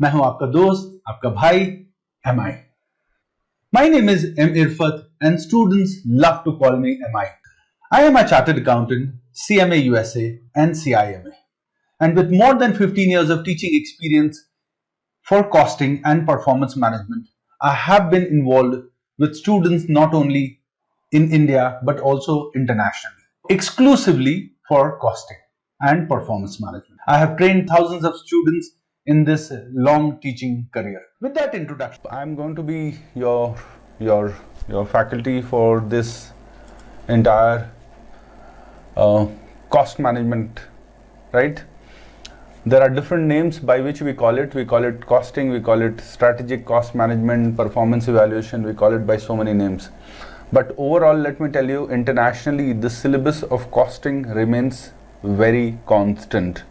मैं हूं आपका दोस्त, आपका भाई MI. My name is M. Irfat and students love to call me MI. I am a chartered accountant, CMA USA and CIMA. And with more than 15 years of teaching experience for costing and performance management, I have been involved with students not only in India but also internationally, exclusively for costing and performance management. I have trained thousands of students in this long teaching career. With that introduction, I am going to be your faculty for this entire cost management, right? There are different names by which we call it. We call it costing, we call it strategic cost management, performance evaluation, we call it by so many names. But overall, let me tell you, internationally, the syllabus of costing remains very constant.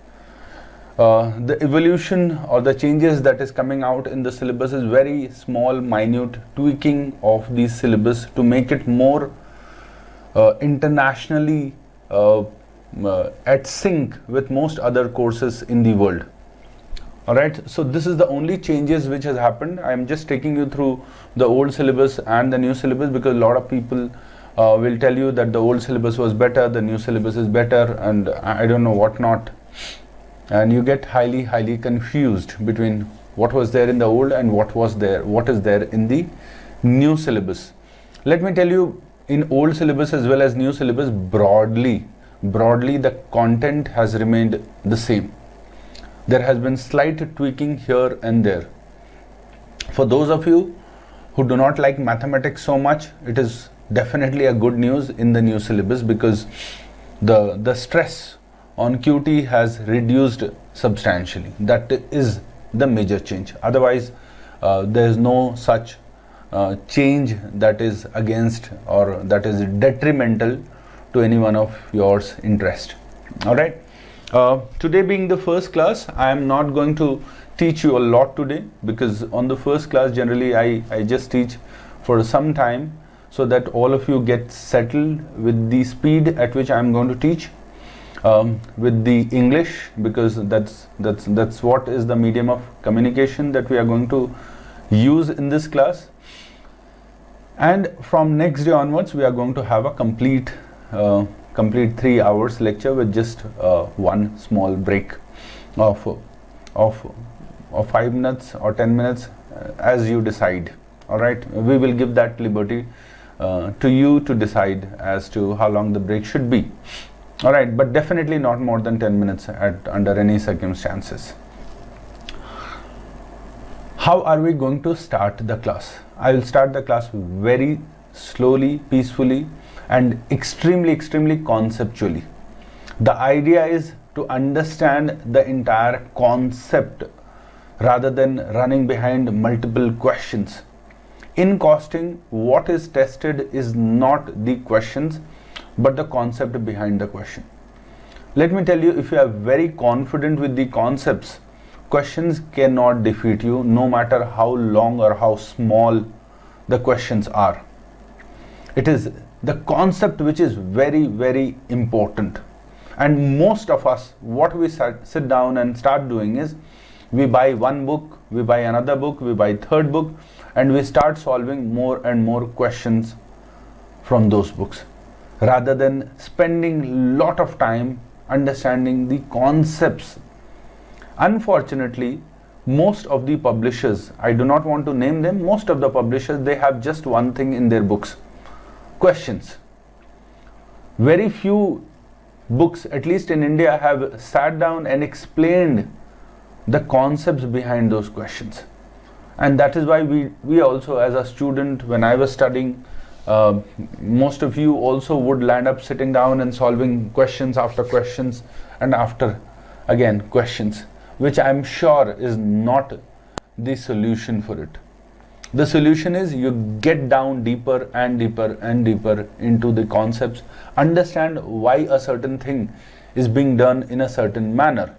The evolution or the changes that is coming out in the syllabus is very small, minute tweaking of the syllabus to make it more internationally at sync with most other courses in the world. Alright, so this is the only changes which has happened. I am just taking you through the old syllabus and the new syllabus because a lot of people will tell you that the old syllabus was better, the new syllabus is better, and I don't know what not. And you get highly confused between what was there in the old and what is there in the new syllabus. Let me tell you, in old syllabus as well as new syllabus, broadly the content has remained the same. There has been slight tweaking here and there. For those of you who do not like mathematics so much, it is definitely a good news in the new syllabus because the stress on QT has reduced substantially. That is the major change. Otherwise, there is no such change that is against or that is detrimental to any one of yours interest. All right. Today being the first class, I am not going to teach you a lot today because on the first class generally I just teach for some time so that all of you get settled with the speed at which I am going to teach. With the English, because that's what is the medium of communication that we are going to use in this class. And from next day onwards, we are going to have a complete 3 hours lecture with just one small break of 5 minutes or 10 minutes as you decide. All right, we will give that liberty to you to decide as to how long the break should be. All right, but definitely not more than 10 minutes under any circumstances. How are we going to start the class? I will start the class very slowly, peacefully, and extremely conceptually. The idea is to understand the entire concept rather than running behind multiple questions. In costing, what is tested is not the questions but the concept behind the question. Let me tell you, if you are very confident with the concepts, questions cannot defeat you no matter how long or how small the questions are. It is the concept which is very important. And most of us, what we sit down and start doing is we buy one book, we buy another book, we buy third book, and we start solving more and more questions from those books rather than spending lot of time understanding the concepts. Unfortunately, most of the publishers, I do not want to name them, most of the publishers, they have just one thing in their books: questions. Very few books, at least in India, have sat down and explained the concepts behind those questions. And that is why we also, as a student, when I was studying, most of you also would land up sitting down and solving questions after questions and after again questions, which I'm sure is not the solution for it. The solution is you get down deeper and deeper and deeper into the concepts, understand why a certain thing is being done in a certain manner.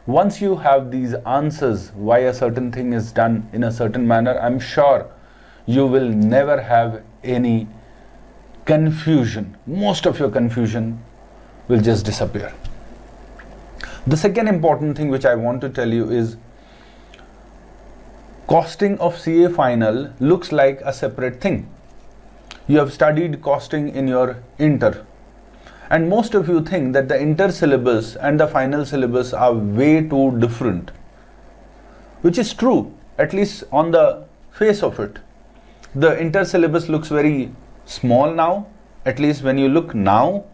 Once you have these answers why a certain thing is done in a certain manner, I'm sure you will never have any confusion. Most of your confusion will just disappear. The second important thing which I want to tell you is costing of CA final looks like a separate thing. You have studied costing in your inter, and most of you think that the inter syllabus and the final syllabus are way too different, which is true, at least on the face of it. The inter syllabus looks very small now, at least when you look now.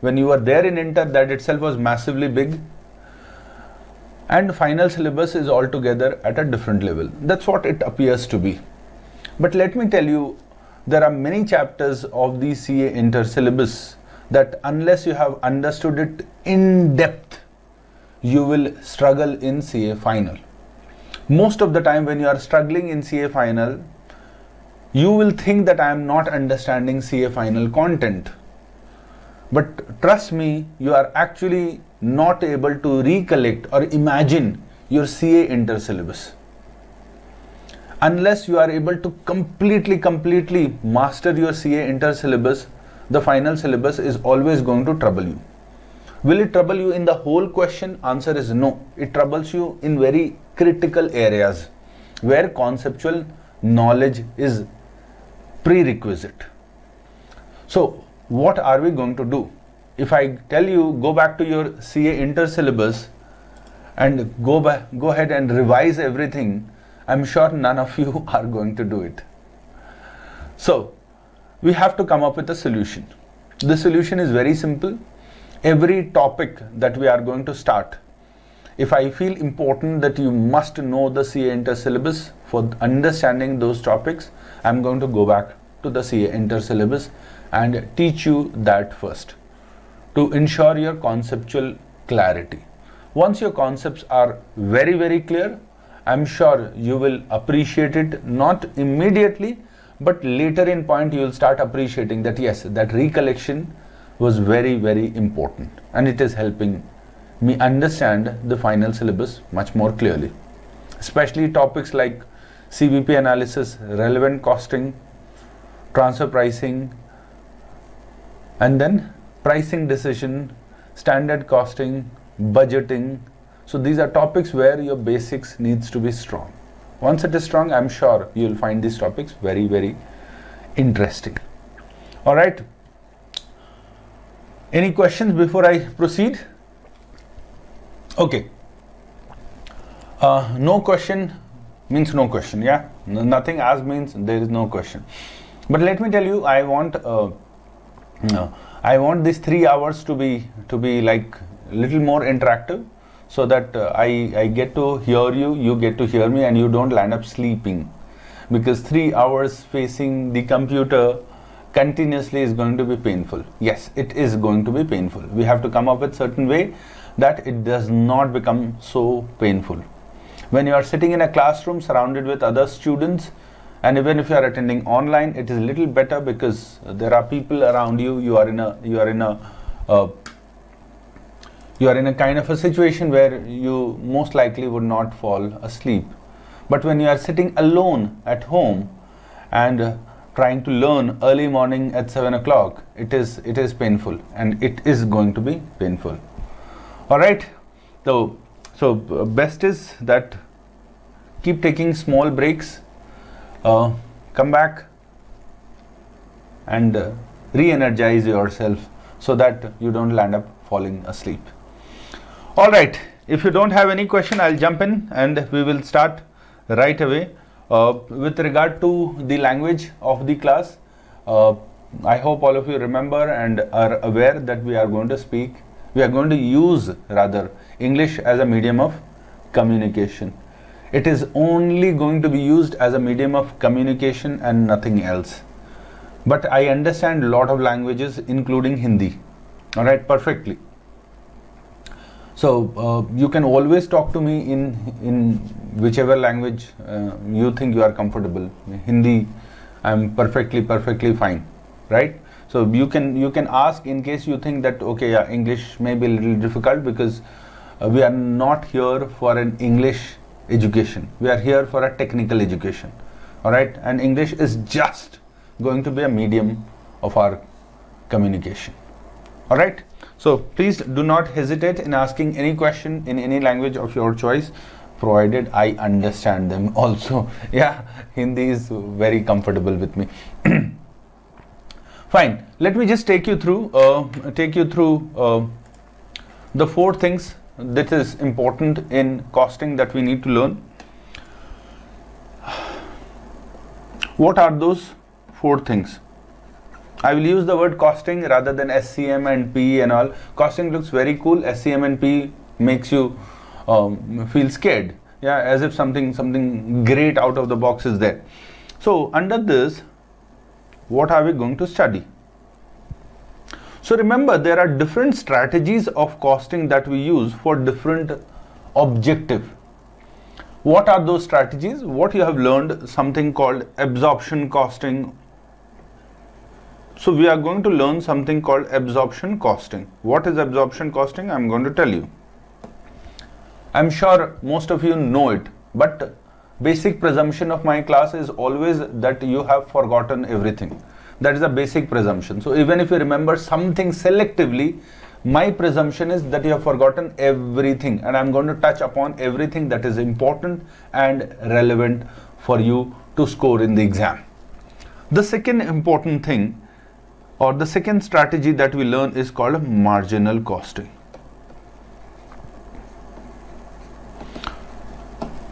When you were there in inter, that itself was massively big. And final syllabus is altogether at a different level. That's what it appears to be. But let me tell you, there are many chapters of the CA inter syllabus that unless you have understood it in depth, you will struggle in CA final. Most of the time when you are struggling in CA final, you will think that I am not understanding CA final content. But trust me, you are actually not able to recollect or imagine your CA inter syllabus. Unless you are able to completely master your CA inter syllabus, the final syllabus is always going to trouble you. Will it trouble you in the whole question? Answer is no. It troubles you in very critical areas where conceptual knowledge is prerequisite. So what are we going to do? If I tell you go back to your CA inter syllabus and go ahead and revise everything, I'm sure none of you are going to do it. So we have to come up with a solution. The solution is very simple. Every topic that we are going to start, if I feel important that you must know the CA inter syllabus for understanding those topics, I'm going to go back to the CA inter syllabus and teach you that first to ensure your conceptual clarity. Once your concepts are very clear, I'm sure you will appreciate it, not immediately, but later in point you will start appreciating that yes, that recollection was very important and it is helping me understand the final syllabus much more clearly. Especially topics like CVP analysis, relevant costing, transfer pricing, and then pricing decision, standard costing, budgeting. So these are topics where your basics needs to be strong. Once it is strong, I'm sure you'll find these topics very interesting. All right. Any questions before I proceed? Okay. No question means no question. Yeah. Nothing asked means there is no question. But let me tell you, I want these 3 hours to be like little more interactive, so that I get to hear you, you get to hear me, and you don't land up sleeping, because 3 hours facing the computer continuously is going to be painful. Yes, it is going to be painful. We have to come up with certain way that it does not become so painful. When you are sitting in a classroom surrounded with other students, and even if you are attending online, it is a little better because there are people around you. You are in a kind of a situation where you most likely would not fall asleep. But when you are sitting alone at home and trying to learn early morning at 7 o'clock, it is painful, and it is going to be painful. All right. So best is that keep taking small breaks. Come back and re-energize yourself so that you don't land up falling asleep. All right, if you don't have any question, I'll jump in and we will start right away. With regard to the language of the class, I hope all of you remember and are aware that we are going to use English as a medium of communication. It is only going to be used as a medium of communication and nothing else. But I understand a lot of languages, including Hindi. All right, perfectly. So you can always talk to me in whichever language you think you are comfortable. Hindi, I'm perfectly fine, right? So you can ask in case you think that okay, yeah, English may be a little difficult, because we are not here for an English education. We are here for a technical education. All right, and English is just going to be a medium of our communication. All right. So please do not hesitate in asking any question in any language of your choice. provided I understand them also. Yeah, Hindi is very comfortable with me. Fine. Let me just take you through the 4 things that is important in costing that we need to learn. What are those 4 things? I will use the word costing rather than SCM and PE and all. Costing looks very cool. SCM and PE makes you feel scared. Yeah, as if something great out of the box is there. So under this, what are we going to study? So remember, there are different strategies of costing that we use for different objective. What are those strategies? What you have learned, something called absorption costing. So we are going to learn something called absorption costing. What is absorption costing? I'm going to tell you. I'm sure most of you know it, but basic presumption of my class is always that you have forgotten everything. That is a basic presumption. So even if you remember something selectively, my presumption is that you have forgotten everything, and I'm going to touch upon everything that is important and relevant for you to score in the exam. The second important thing, or the second strategy that we learn, is called marginal costing.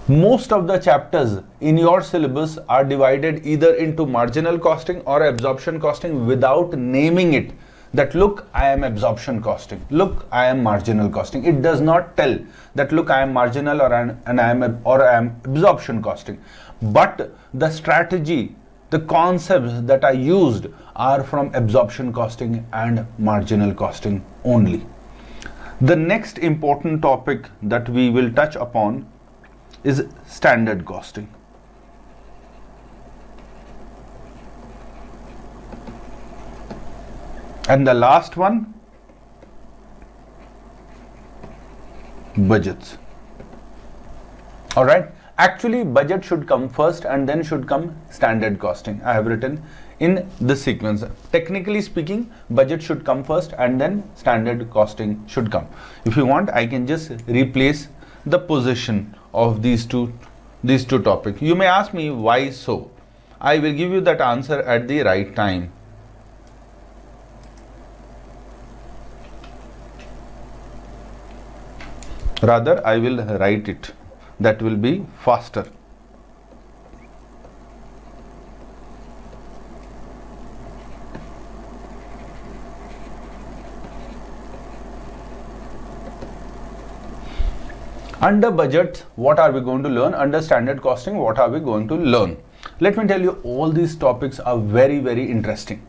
Most of the chapters in your syllabus are divided either into marginal costing or absorption costing without naming it, that look, I am absorption costing, look, I am marginal costing. It does not tell that look, I am marginal or I am absorption costing. But the strategy, the concepts that are used are from absorption costing and marginal costing only. The next important topic that we will touch upon is standard costing. And the last one, budgets. All right. Actually, budget should come first and then should come standard costing. I have written in this sequence. Technically speaking, budget should come first and then standard costing should come. If you want, I can just replace the position of these two topics. You may ask me why so. I will give you that answer at the right time. Rather, I will write it. That will be faster. Under budget, what are we going to learn? Under standard costing, what are we going to learn? Let me tell you, all these topics are very, very interesting.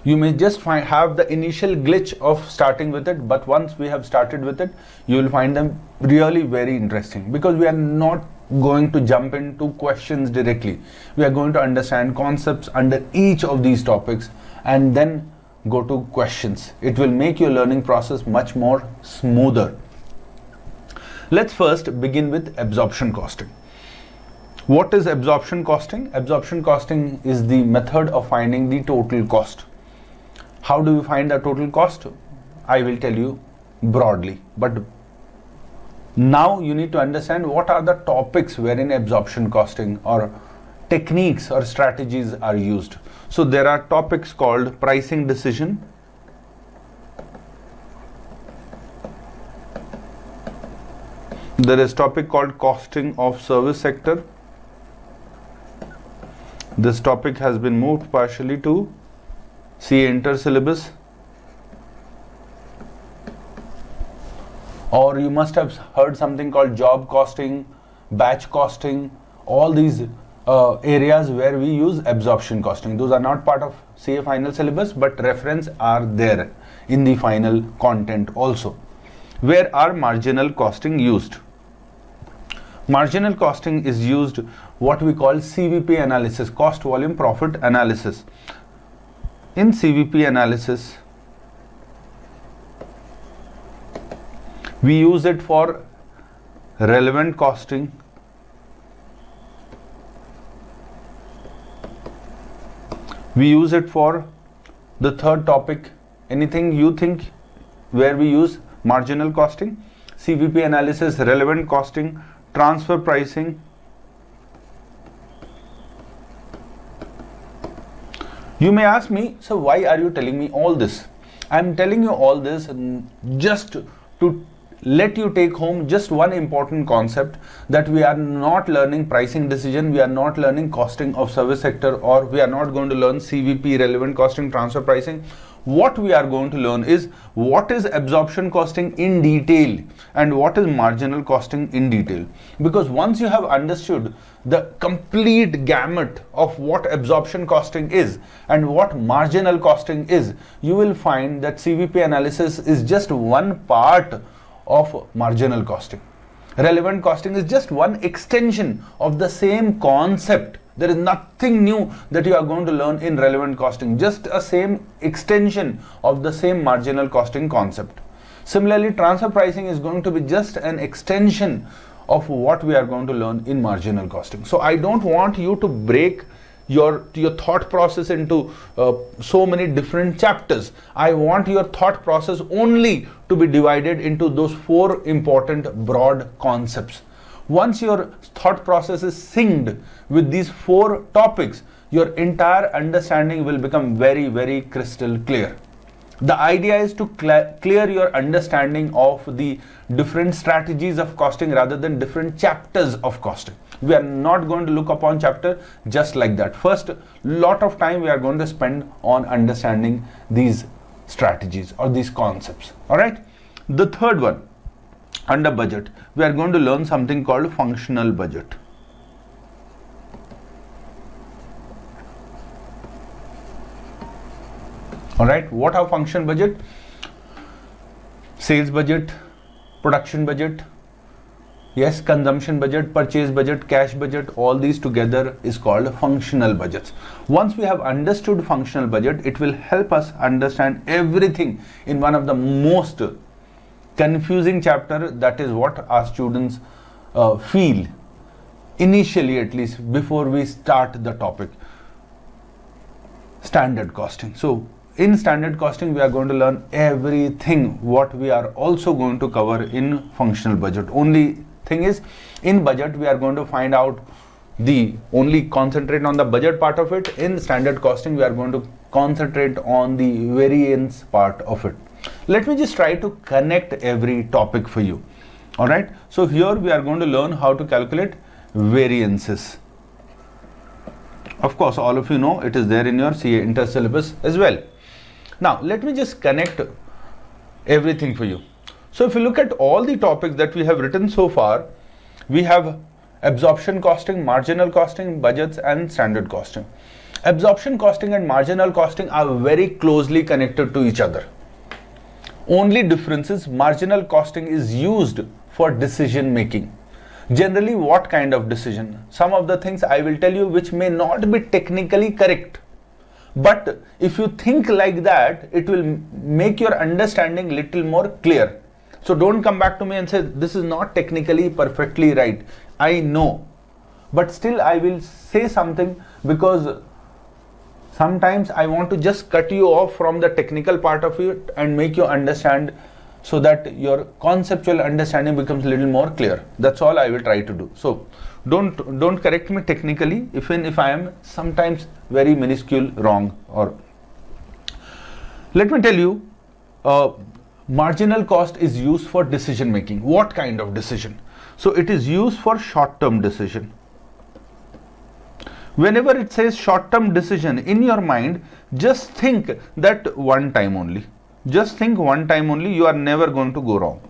You may just have the initial glitch of starting with it, but once we have started with it, you will find them really very interesting, because we are not going to jump into questions directly. We are going to understand concepts under each of these topics and then go to questions. It will make your learning process much more smoother. Let's first begin with absorption costing. What is absorption costing? Absorption costing is the method of finding the total cost. How do we find the total cost? I will tell you broadly, but now you need to understand what are the topics wherein absorption costing or techniques or strategies are used. So there are topics called pricing decision, there is topic called costing of service sector. This topic has been moved partially to CA inter syllabus. Or you must have heard something called job costing, batch costing, all these areas where we use absorption costing. Those are not part of CA final syllabus, but reference are there in the final content also. Where are marginal costing used? Marginal costing is used what we call CVP analysis, cost volume profit analysis. In CVP analysis, we use it for relevant costing, we use it for the third topic. Anything you think where we use marginal costing? CVP analysis, relevant costing, transfer pricing. You may ask me, so why are you telling me all this? I'm telling you all this just to let you take home just one important concept, that we are not learning pricing decision, we are not learning costing of service sector, or we are not going to learn CVP, relevant costing, transfer pricing. What we are going to learn is what is absorption costing in detail and what is marginal costing in detail. Because once you have understood the complete gamut of what absorption costing is and what marginal costing is, you will find that CVP analysis is just one part of marginal costing. Relevant costing is just one extension of the same concept. There is nothing new that you are going to learn in relevant costing, just a same extension of the same marginal costing concept. Similarly, transfer pricing is going to be just an extension of what we are going to learn in marginal costing. So I don't want you to break your thought process into so many different chapters. I want your thought process only to be divided into those 4 important broad concepts. Once your thought process is synced with these 4 topics, your entire understanding will become very, very crystal clear. The idea is to clear your understanding of the different strategies of costing rather than different chapters of costing. We are not going to look upon chapter just like that. First, lot of time we are going to spend on understanding these strategies or these concepts. All right. The third one, under budget, we are going to learn something called functional budget. All right, what are function budget? Sales budget, production budget, yes, consumption budget, purchase budget, cash budget, all these together is called functional budgets. Once we have understood functional budget, it will help us understand everything in one of the most confusing chapter, that is what our students feel initially, at least before we start the topic, standard costing. So in standard costing, we are going to learn everything what we are also going to cover in functional budget. Only thing is, in budget, we are going to find out only concentrate on the budget part of it. In standard costing, we are going to concentrate on the variance part of it. Let me just try to connect every topic for you. All right. So here we are going to learn how to calculate variances. Of course, all of you know it is there in your CA inter syllabus as well. Now, let me just connect everything for you. So if you look at all the topics that we have written so far, we have absorption costing, marginal costing, budgets, and standard costing. Absorption costing and marginal costing are very closely connected to each other. Only difference is marginal costing is used for decision making. Generally, what kind of decision? Some of the things I will tell you which may not be technically correct. But if you think like that, it will make your understanding little more clear. So don't come back to me and say, this is not technically perfectly right. I know, but still I will say something, because sometimes I want to just cut you off from the technical part of it and make you understand, so that your conceptual understanding becomes a little more clear. That's all I will try to do. So don't correct me technically, even if I am sometimes very minuscule wrong. Or let me tell you, marginal cost is used for decision making. What kind of decision? So it is used for short-term decision. Whenever it says short-term decision, in your mind, just think that one time only. Just think one time only, you are never going to go wrong.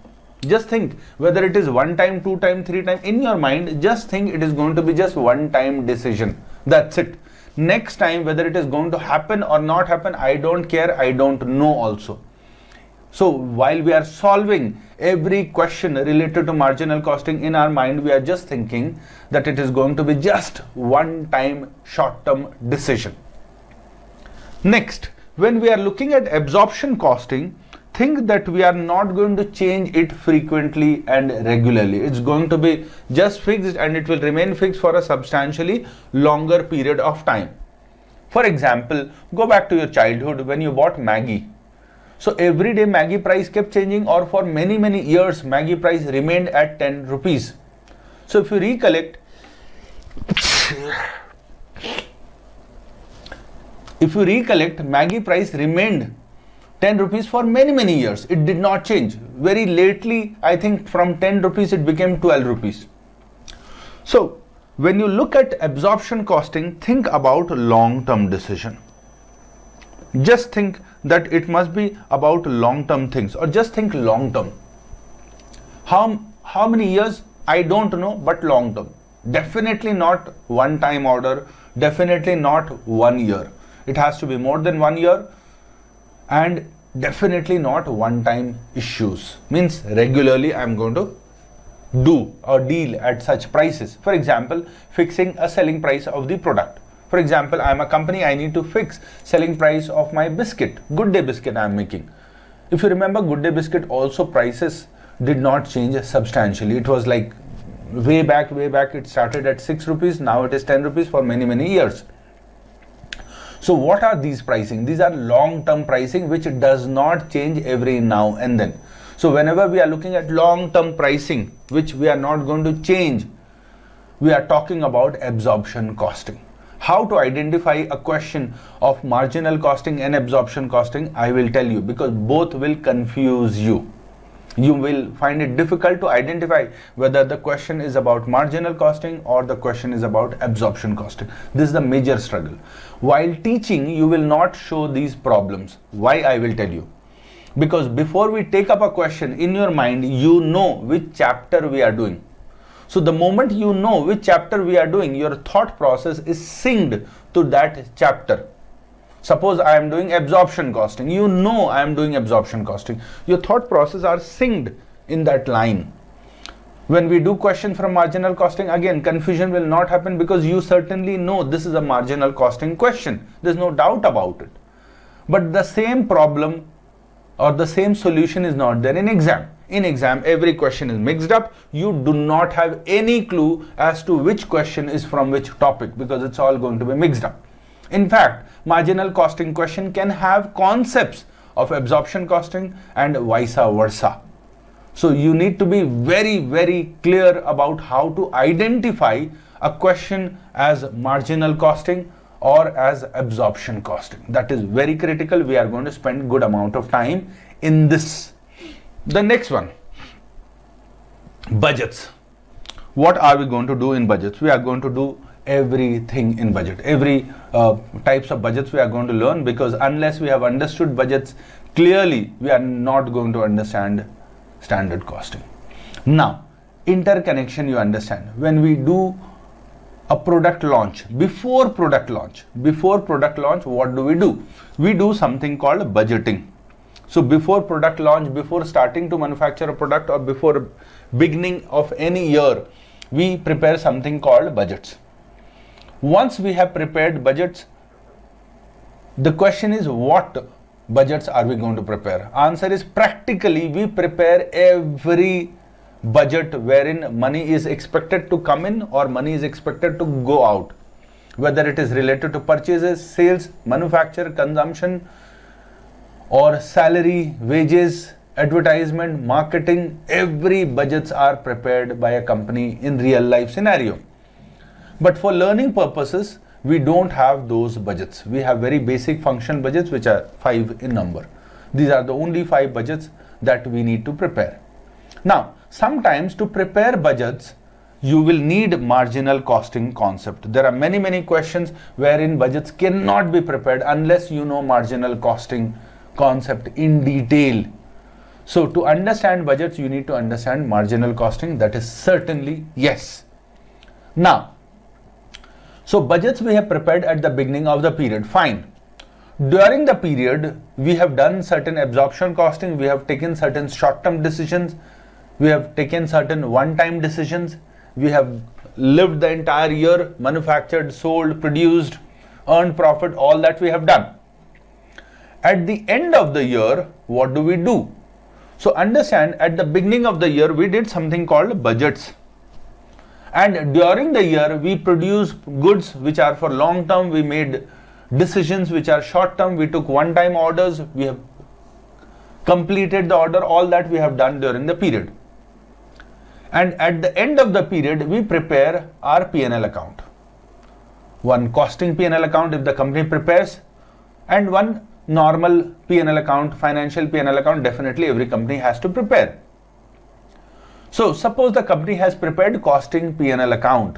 Just think whether it is one time, 2 time, 3 time, in your mind, just think it is going to be just one time decision. That's it. Next time, whether it is going to happen or not happen, I don't care, I don't know also. So while we are solving every question related to marginal costing, in our mind, we are just thinking that it is going to be just one time short-term decision. Next, when we are looking at absorption costing, think that we are not going to change it frequently and regularly. It's going to be just fixed, and it will remain fixed for a substantially longer period of time. For example, go back to your childhood when you bought Maggi. So every day Maggi price kept changing, or for many years Maggi price remained at 10 rupees. So if you recollect, Maggi price remained 10 rupees for many years. It did not change. Very lately, I think from 10 rupees it became 12 rupees. So when you look at absorption costing, think about long-term decision. Just think that it must be about long-term things, or just think long-term. How many years? I don't know, but long-term. Definitely not one-time order, definitely not 1 year. It has to be more than 1 year, and definitely not one-time issues. Means regularly I'm going to do or deal at such prices. For example, fixing a selling price of the product. For example, I'm a company, I need to fix selling price of my biscuit, Good Day biscuit I'm making. If you remember, Good Day biscuit also prices did not change substantially. It was like way back it started at 6 rupees, now it is 10 rupees for many years. So what are these pricing? These are long-term pricing which does not change every now and then. So whenever we are looking at long-term pricing which we are not going to change, we are talking about absorption costing. How to identify a question of marginal costing and absorption costing, I will tell you, because both will confuse you. You will find it difficult to identify whether the question is about marginal costing or the question is about absorption costing. This is the major struggle. While teaching, you will not show these problems. Why? I will tell you. Because before we take up a question, in your mind, you know which chapter we are doing. So the moment you know which chapter we are doing, your thought process is synced to that chapter. Suppose I am doing absorption costing. You know I am doing absorption costing. Your thought process are synced in that line. When we do question from marginal costing, again, confusion will not happen because you certainly know this is a marginal costing question. There's no doubt about it. But the same problem or the same solution is not there in exam. In exam, every question is mixed up. You do not have any clue as to which question is from which topic because it's all going to be mixed up. In fact, marginal costing question can have concepts of absorption costing and vice versa. So you need to be very clear about how to identify a question as marginal costing or as absorption costing. That is very critical. We are going to spend good amount of time in this. The next one, budgets. What are we going to do in budgets? We are going to do everything in budget. Every types of budgets we are going to learn, because unless we have understood budgets clearly, we are not going to understand standard costing. Now, interconnection you understand. When we do a product launch, before product launch, what do? We do something called budgeting. So before product launch, before starting to manufacture a product or before beginning of any year, we prepare something called budgets. Once we have prepared budgets, the question is what budgets are we going to prepare? Answer is practically we prepare every budget wherein money is expected to come in or money is expected to go out. Whether it is related to purchases, sales, manufacture, consumption, or salary, wages, advertisement, marketing, every budgets are prepared by a company in real life scenario. But for learning purposes, we don't have those budgets. We have very basic function budgets which are 5 in number. These are the only 5 budgets that we need to prepare. Now, sometimes to prepare budgets, you will need marginal costing concept. There are many questions wherein budgets cannot be prepared unless you know marginal costing concept in detail. So to understand budgets, you need to understand marginal costing. That is certainly yes. Now, so budgets we have prepared at the beginning of the period. Fine. During the period, we have done certain absorption costing. We have taken certain short-term decisions. We have taken certain one-time decisions. We have lived the entire year, manufactured, sold, produced, earned profit, all that we have done. At the end of the year, what do? So understand, at the beginning of the year, we did something called budgets. And during the year, we produce goods which are for long term. We made decisions which are short term. We took one-time orders. We have completed the order. All that we have done during the period. and at the end of the period we prepare our P&L account. One costing P&L account if the company prepares, and one normal P&L account, financial P&L account, definitely every company has to prepare. So suppose the company has prepared costing P&L account.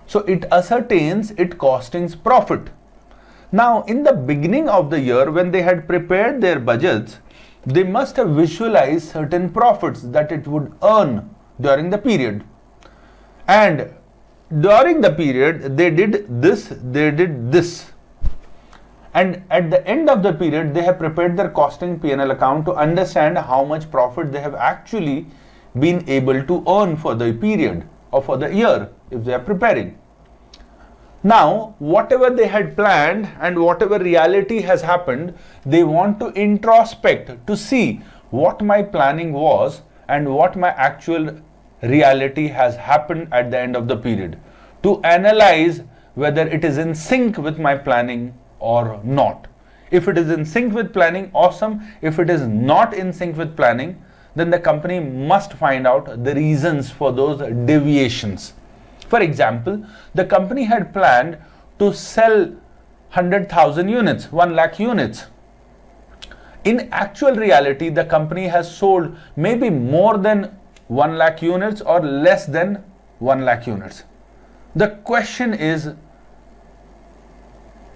So it ascertains its costings profit. Now in the beginning of the year, when they had prepared their budgets, they must have visualized certain profits that it would earn during the period. And during the period, they did this, they did this. And at the end of the period, they have prepared their costing P&L account to understand how much profit they have actually been able to earn for the period or for the year if they are preparing. Now, whatever they had planned and whatever reality has happened, they want to introspect to see what my planning was and what my actual reality has happened at the end of the period, to analyze whether it is in sync with my planning or not. If it is in sync with planning, awesome. If it is not in sync with planning, then the company must find out the reasons for those deviations. For example, the company had planned to sell 100,000 units, 1 lakh units. In actual reality, the company has sold maybe more than 1 lakh units or less than 1 lakh units. The question is,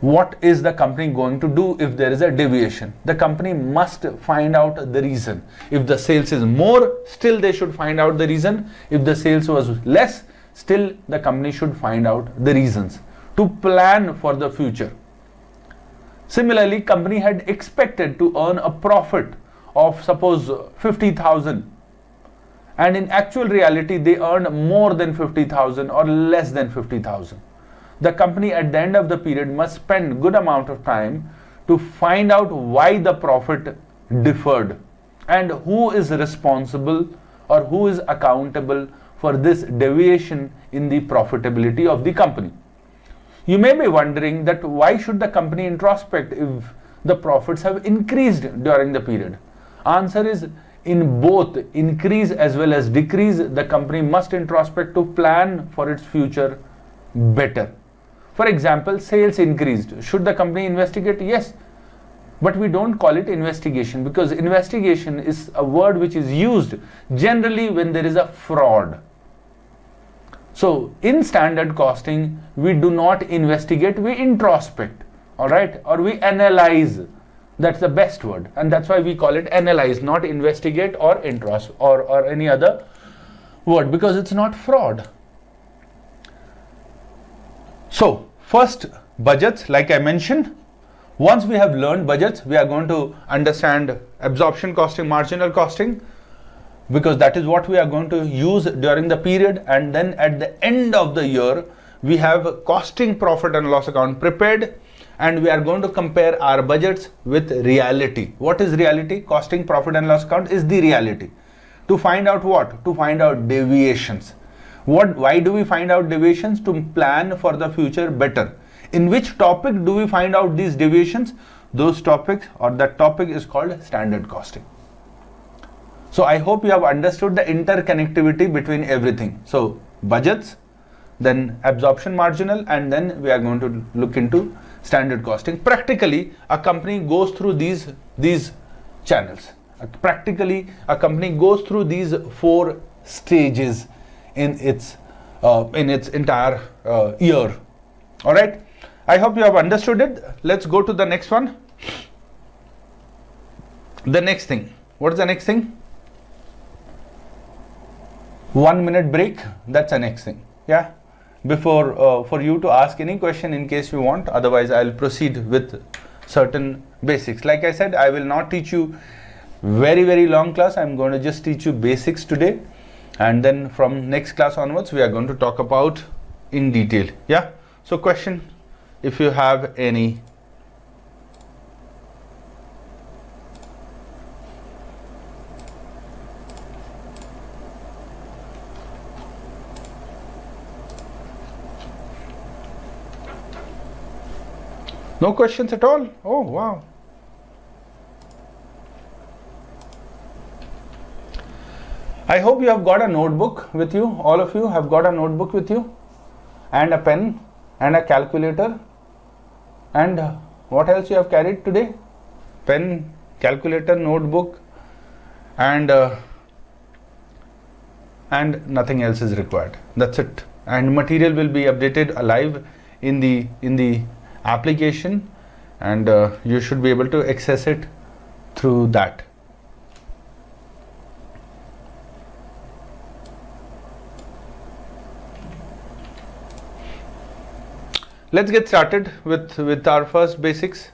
what is the company going to do if there is a deviation? The company must find out the reason. If the sales is more, still they should find out the reason. If the sales was less, still the company should find out the reasons to plan for the future. Similarly, company had expected to earn a profit of suppose 50,000, and in actual reality they earned more than 50,000 or less than 50,000. The company at the end of the period must spend good amount of time to find out why the profit differed and who is responsible or who is accountable for this deviation in the profitability of the company. You may be wondering that why should the company introspect if the profits have increased during the period? Answer is, in both increase as well as decrease, the company must introspect to plan for its future better. For example, sales increased. Should the company investigate? Yes. But we don't call it investigation, because investigation is a word which is used generally when there is a fraud. So in standard costing, we do not investigate, we introspect, all right, or we analyze. That's the best word, and that's why we call it analyze, not investigate or introspect or any other word, because it's not fraud. So first, budgets, like I mentioned. Once we have learned budgets, we are going to understand absorption costing, marginal costing, because that is what we are going to use during the period. And then at the end of the year, we have costing profit and loss account prepared, and we are going to compare our budgets with reality. What is reality? Costing profit and loss account is the reality. To find out what? To find out deviations. Why do we find out deviations? To plan for the future better. In which topic do we find out these deviations? Those topics, or that topic is called standard costing. So I hope you have understood the interconnectivity between everything. So budgets, then absorption marginal, and then we are going to look into standard costing. Practically, a company goes through these channels. Practically, a company goes through these 4 stages in its entire year. All right. I hope you have understood it. Let's go to the next one. The next thing. What is the next thing? 1 minute break. That's the next thing. Yeah. Before for you to ask any question in case you want. Otherwise, I'll proceed with certain basics. Like I said, I will not teach you very long class. I'm going to just teach you basics today. And then from next class onwards, we are going to talk about in detail. Yeah. So question, if you have any. No questions at all? Oh, wow. I hope you have got a notebook with you. All of you have got a notebook with you and a pen and a calculator. And what else you have carried today? Pen, calculator, notebook, and nothing else is required. That's it. And material will be updated live in the application, and you should be able to access it through that. Let's get started with our first basics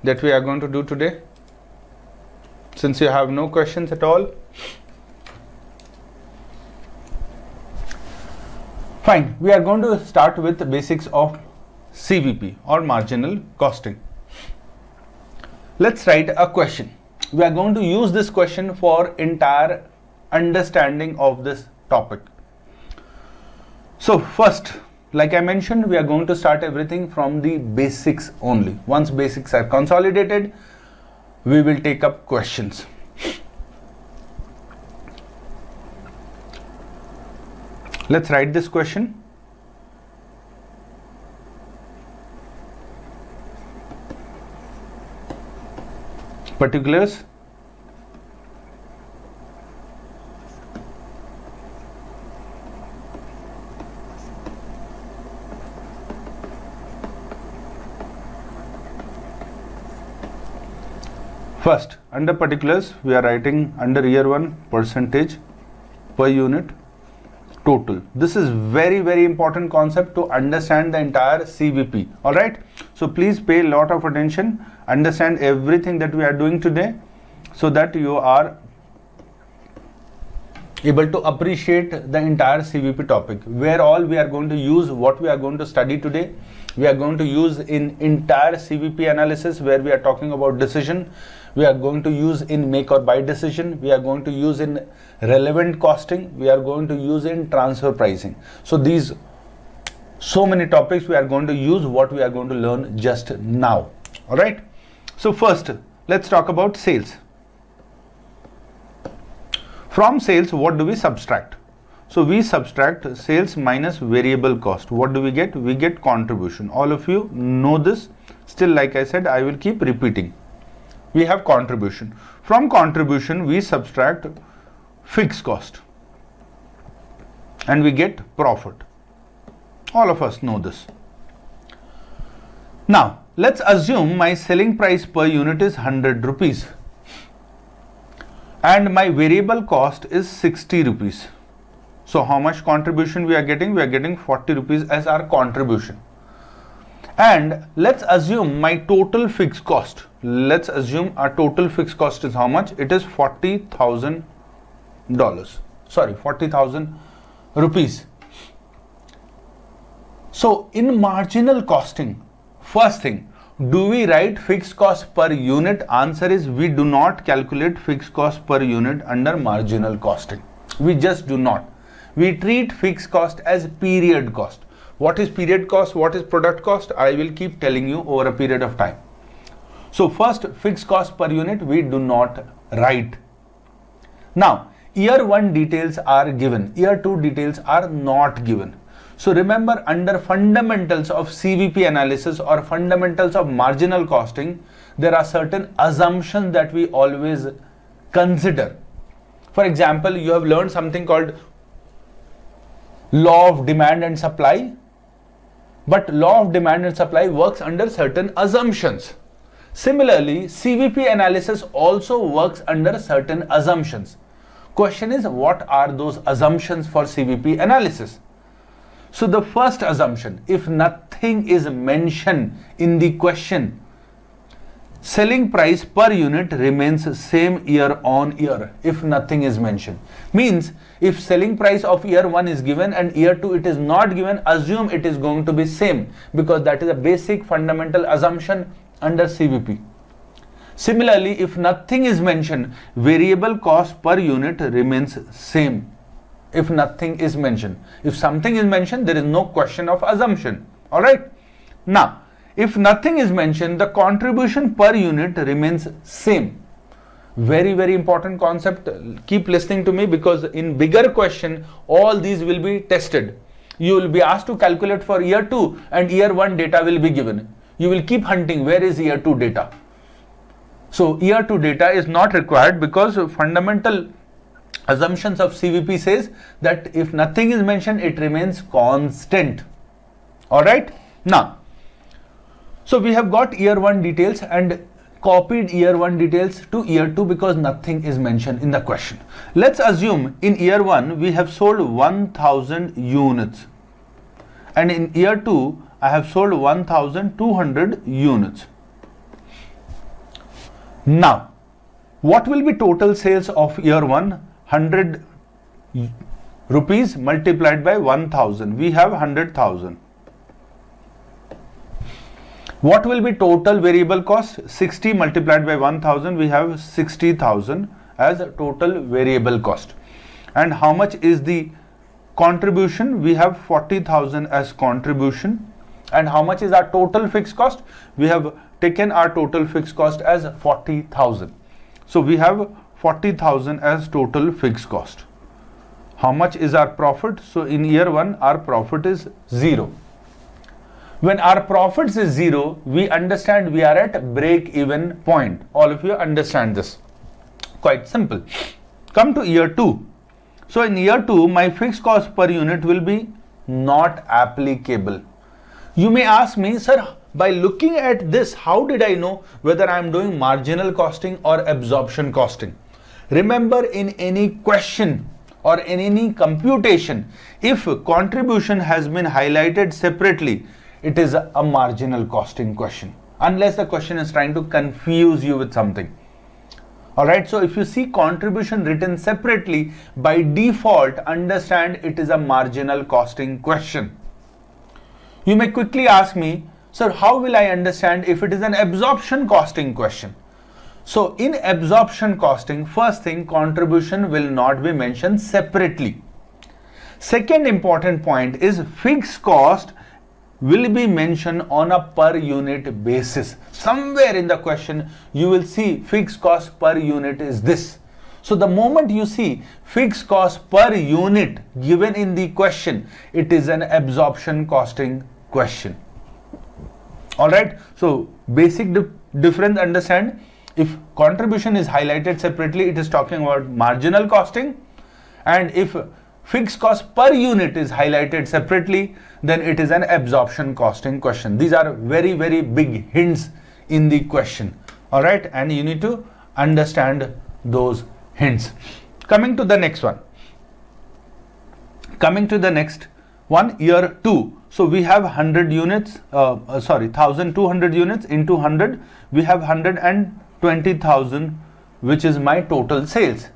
that we are going to do today. Since you have no questions at all, fine, we are going to start with the basics of CVP or marginal costing. Let's write a question. We are going to use this question for entire understanding of this topic. So first, like I mentioned, we are going to start everything from the basics only. Once basics are consolidated, we will take up questions. Let's write this question. Particulars. First, under particulars, we are writing under year 1 percentage per unit total. This is very important concept to understand the entire CVP. All right. So please pay a lot of attention, understand everything that we are doing today, so that you are able to appreciate the entire CVP topic, where all we are going to use, what we are going to study today. We are going to use in entire CVP analysis, where we are talking about decision. We are going to use in make or buy decision. We are going to use in relevant costing. We are going to use in transfer pricing. So these so many topics we are going to use, what we are going to learn just now. All right. So first, let's talk about sales. From sales, what do we subtract? So we subtract sales minus variable cost. What do we get? We get contribution. All of you know this. Still, like I said, I will keep repeating. We have contribution. From contribution, we subtract fixed cost and we get profit. All of us know this. Now, let's assume my selling price per unit is 100 rupees and my variable cost is 60 rupees. So how much contribution we are getting? We are getting 40 rupees as our contribution. And let's assume my total fixed cost. Let's assume our total fixed cost is how much? It is $40,000. Sorry, 40,000 rupees. So in marginal costing, first thing, do we write fixed cost per unit? Answer is we do not calculate fixed cost per unit under marginal costing. We just do not. We treat fixed cost as period cost. What is period cost? What is product cost? I will keep telling you over a period of time. So first, fixed cost per unit we do not write. Now, year 1 details are given. Year 2 details are not given. So remember, under fundamentals of CVP analysis or fundamentals of marginal costing, there are certain assumptions that we always consider. For example, you have learned something called law of demand and supply. But law of demand and supply works under certain assumptions. Similarly, CVP analysis also works under certain assumptions. Question is, what are those assumptions for CVP analysis? So the first assumption, if nothing is mentioned in the question, selling price per unit remains same year on year if nothing is mentioned. Means if selling price of year 1 is given and year 2 it is not given, assume it is going to be same, because that is a basic fundamental assumption under CVP. Similarly, if nothing is mentioned, variable cost per unit remains same if nothing is mentioned. If something is mentioned, there is no question of assumption. All right. Now, if nothing is mentioned, the contribution per unit remains same. Very, very important concept. Keep listening to me, because in bigger question, all these will be tested. You will be asked to calculate for year 2 and year 1 data will be given. You will keep hunting, where is year 2 data? So year 2 data is not required, because fundamental assumptions of CVP says that if nothing is mentioned, it remains constant. All right. Now, so we have got year 1 details and copied year 1 details to year 2 because nothing is mentioned in the question. Let's assume in year 1 we have sold 1000 units, and in year 2 I have sold 1200 units. Now, what will be total sales of year 1? 100 rupees multiplied by 1000. We have 100,000. What will be total variable cost? 60 multiplied by 1000. We have 60,000 as total variable cost. And how much is the contribution? We have 40,000 as contribution. And how much is our total fixed cost? We have taken our total fixed cost as 40,000. So we have 40,000 as total fixed cost. How much is our profit? So in year 1 our profit is 0. When our profits is 0, we understand we are at break-even point. All of you understand this. Quite simple. Come to year 2. So in year 2, my fixed cost per unit will be not applicable. You may ask me, sir, by looking at this, how did I know whether I am doing marginal costing or absorption costing? Remember, in any question or in any computation, if contribution has been highlighted separately, it is a marginal costing question, unless the question is trying to confuse you with something. Alright, so if you see contribution written separately, by default, understand it is a marginal costing question. You may quickly ask me, sir, how will I understand if it is an absorption costing question? So in absorption costing, first thing, contribution will not be mentioned separately. Second important point is fixed cost will be mentioned on a per unit basis. Somewhere in the question you will see fixed cost per unit is this. So the moment you see fixed cost per unit given in the question, it is an absorption costing question. Alright, so basic difference, understand, if contribution is highlighted separately, it is talking about marginal costing, and if fixed cost per unit is highlighted separately, then it is an absorption costing question. These are very, very big hints in the question. All right, and you need to understand those hints. Coming to the next one. Coming to the next one, year 2. So we have 100 units, 1200 units into 100. We have 120,000, which is my total sales.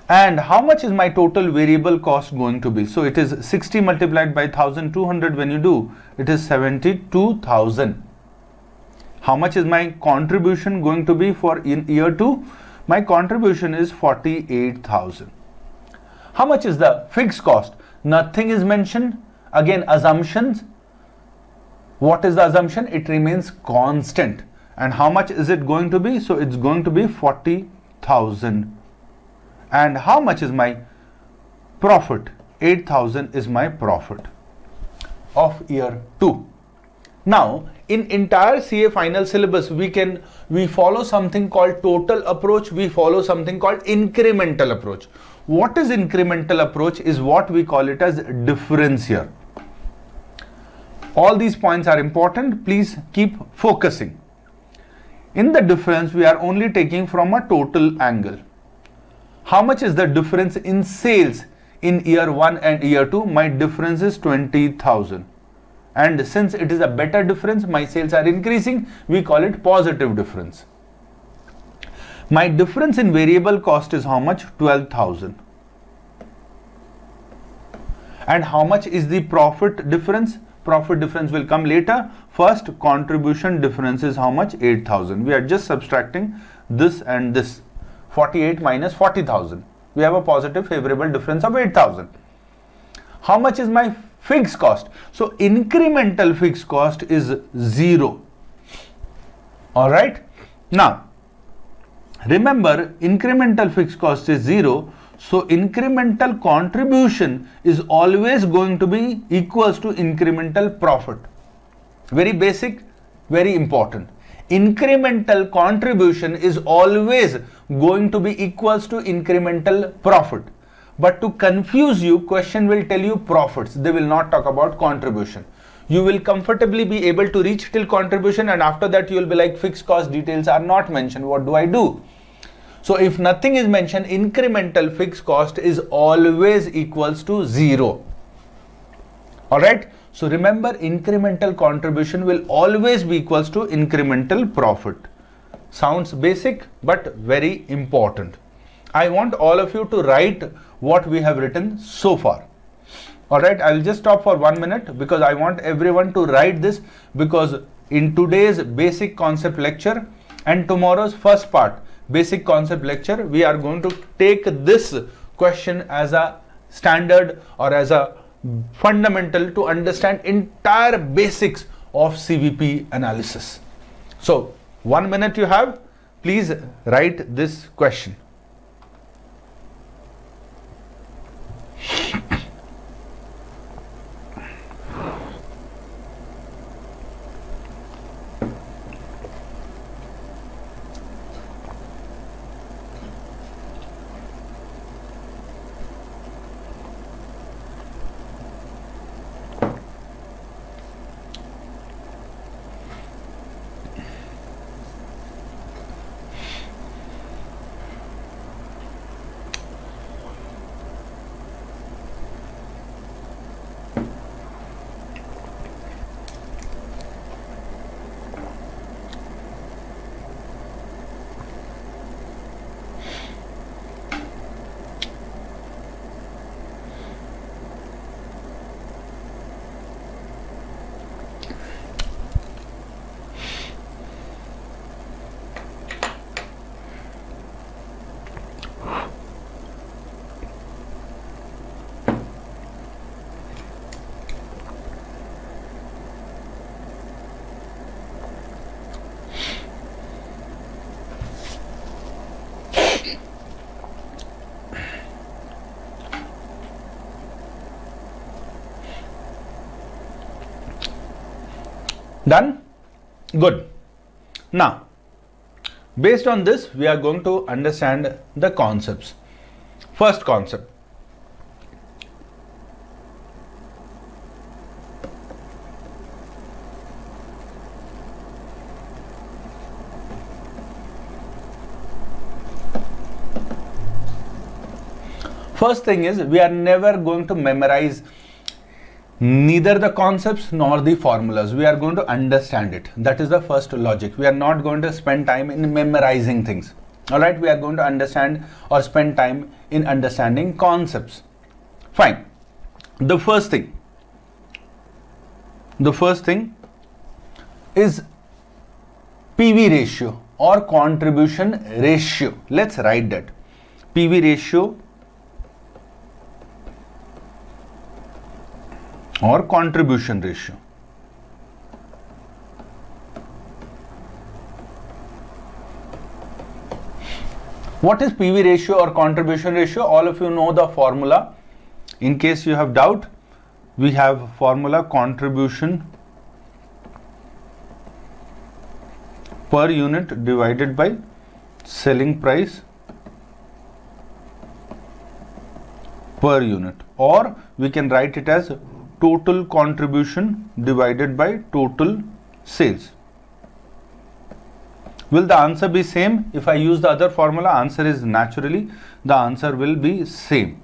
And how much is my total variable cost going to be? So it is 60 multiplied by 1200. When you do, it is 72,000. How much is my contribution going to be for in year 2? My contribution is 48,000. How much is the fixed cost? Nothing is mentioned. Again, assumptions. What is the assumption? It remains constant. And how much is it going to be? So it's going to be 40,000. And how much is my profit? 8,000 is my profit of year 2. Now, in entire CA final syllabus, we follow something called total approach. We follow something called incremental approach. What is incremental approach is what we call it as difference here. All these points are important. Please keep focusing. In the difference, we are only taking from a total angle. How much is the difference in sales in year 1 and year 2? My difference is 20,000. And since it is a better difference, my sales are increasing, we call it positive difference. My difference in variable cost is how much? 12,000. And how much is the profit difference? Profit difference will come later. First, contribution difference is how much? 8,000. We are just subtracting this and this. 48 minus 40,000. We have a positive favorable difference of 8,000. How much is my fixed cost? So incremental fixed cost is 0. All right. Now, Remember, incremental fixed cost is 0, so incremental contribution is always going to be equals to incremental profit. Very basic, very important. Incremental contribution is always going to be equals to incremental profit. But to confuse you, question will tell you profits. They will not talk about contribution. You will comfortably be able to reach till contribution, and after that you will be like, fixed cost details are not mentioned. What do I do? So if nothing is mentioned, incremental fixed cost is always equals to 0. Alright. So remember, incremental contribution will always be equals to incremental profit. Sounds basic but very important. I want all of you to write what we have written so far. Alright, I will just stop for 1 minute because I want everyone to write this, because in today's basic concept lecture and tomorrow's first part, basic concept lecture, we are going to take this question as a standard or as a fundamental to understand entire basics of CVP analysis. So 1 minute you have, please write this question. Done? Good. Now, based on this, we are going to understand the concepts. First concept. First thing is, we are never going to memorize neither the concepts nor the formulas. We are going to understand it. That is the first logic. We are not going to spend time in memorizing things. Alright, we are going to understand or spend time in understanding concepts. Fine. The first thing is PV ratio or contribution ratio. Let's write that. PV ratio or contribution ratio. What is PV ratio or contribution ratio? All of you know the formula. In case you have doubt, we have formula: contribution per unit divided by selling price per unit, or we can write it as total contribution divided by total sales. Will the answer be same if I use the other formula? Answer is naturally, the answer will be same.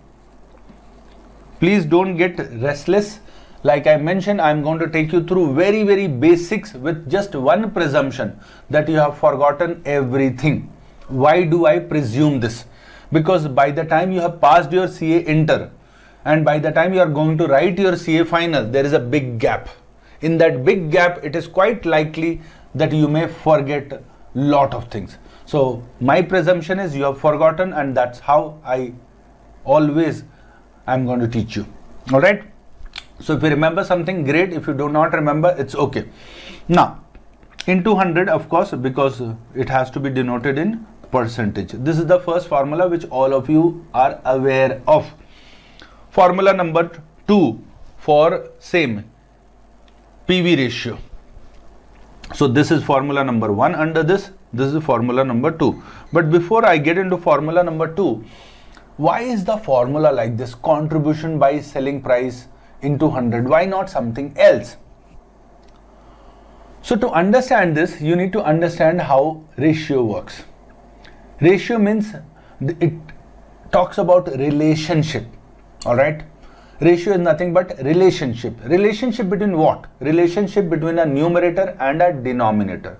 Please don't get restless. Like I mentioned, I am going to take you through very basics with just one presumption that you have forgotten everything. Why do I presume this? Because by the time you have passed your CA inter and by the time you are going to write your CA final, there is a big gap. In that big gap, it is quite likely that you may forget lot of things. So my presumption is you have forgotten, and that's how I always am going to teach you. All right. So if you remember something, great. If you do not remember, it's okay. Now in 200, of course, because it has to be denoted in percentage. This is the first formula which all of you are aware of. Formula number 2 for same PV ratio. So this is formula number 1 under this. This is formula number 2. But before I get into formula number 2, why is the formula like this? Contribution by selling price into 100. Why not something else? So to understand this, you need to understand how ratio works. Ratio means it talks about relationship. Alright? Ratio is nothing but relationship. Relationship between what? Relationship between a numerator and a denominator.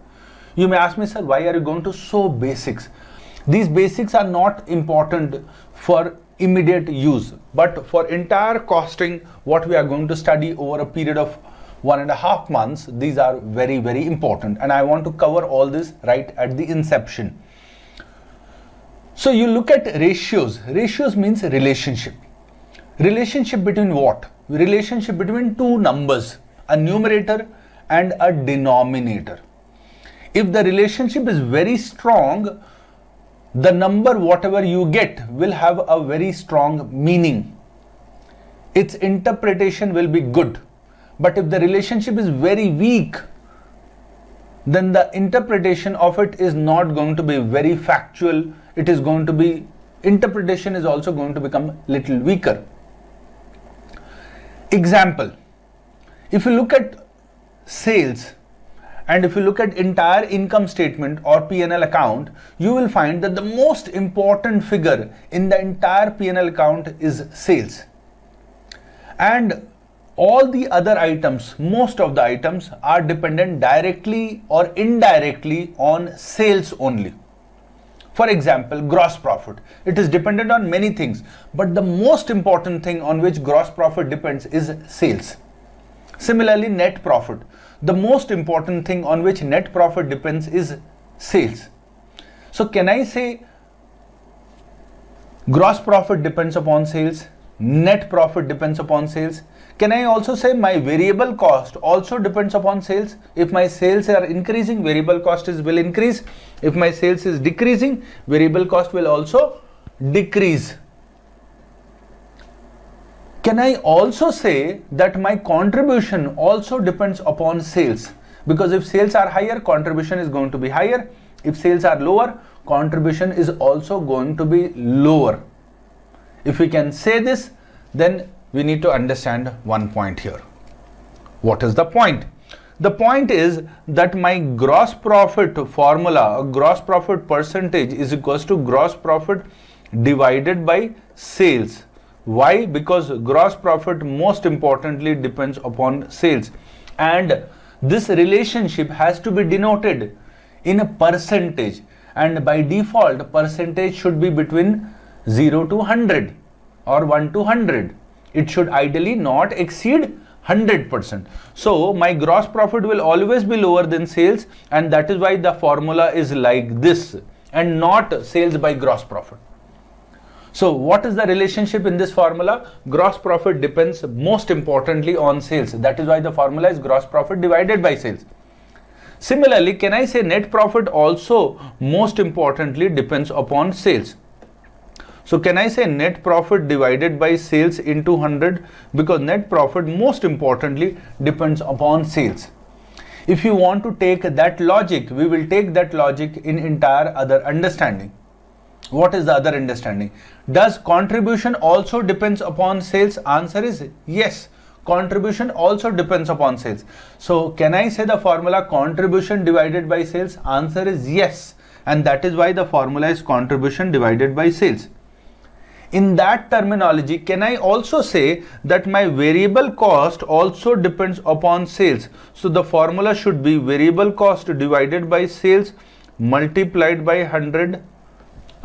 You may ask me, sir, why are you going to so basics? These basics are not important for immediate use, but for entire costing, what we are going to study over a period of 1.5 months, these are very, very important. And I want to cover all this right at the inception. So you look at ratios. Ratios means relationship. Relationship between what? Relationship between two numbers, a numerator and a denominator. If the relationship is very strong, the number whatever you get will have a very strong meaning. Its interpretation will be good. But if the relationship is very weak, then the interpretation of it is not going to be very factual. It is going to be, interpretation is also going to become little weaker. Example, if you look at sales and if you look at entire income statement or P&L account, you will find that the most important figure in the entire P&L account is sales. And all the other items, most of the items are dependent directly or indirectly on sales only. For example, gross profit. It is dependent on many things, but the most important thing on which gross profit depends is sales. Similarly, net profit. The most important thing on which net profit depends is sales. So can I say gross profit depends upon sales, net profit depends upon sales? Can I also say my variable cost also depends upon sales? If my sales are increasing, variable cost will increase. If my sales is decreasing, variable cost will also decrease. Can I also say that my contribution also depends upon sales? Because if sales are higher, contribution is going to be higher. If sales are lower, contribution is also going to be lower. If we can say this, then we need to understand one point here. What is the point? The point is that my gross profit formula, gross profit percentage is equals to gross profit divided by sales. Why? Because gross profit most importantly depends upon sales. And this relationship has to be denoted in a percentage. And by default, percentage should be between 0 to 100 or 1 to 100. It should ideally not exceed 100%. So my gross profit will always be lower than sales, and that is why the formula is like this and not sales by gross profit. So what is the relationship in this formula? Gross profit depends most importantly on sales. That is why the formula is gross profit divided by sales. Similarly, can I say net profit also most importantly depends upon sales? So can I say net profit divided by sales into 100? Because net profit most importantly depends upon sales. If you want to take that logic, we will take that logic in entire other understanding. What is the other understanding? Does contribution also depends upon sales? Answer is yes. Contribution also depends upon sales. So can I say the formula contribution divided by sales? Answer is yes. And that is why the formula is contribution divided by sales. In that terminology, can I also say that my variable cost also depends upon sales? So the formula should be variable cost divided by sales multiplied by 100.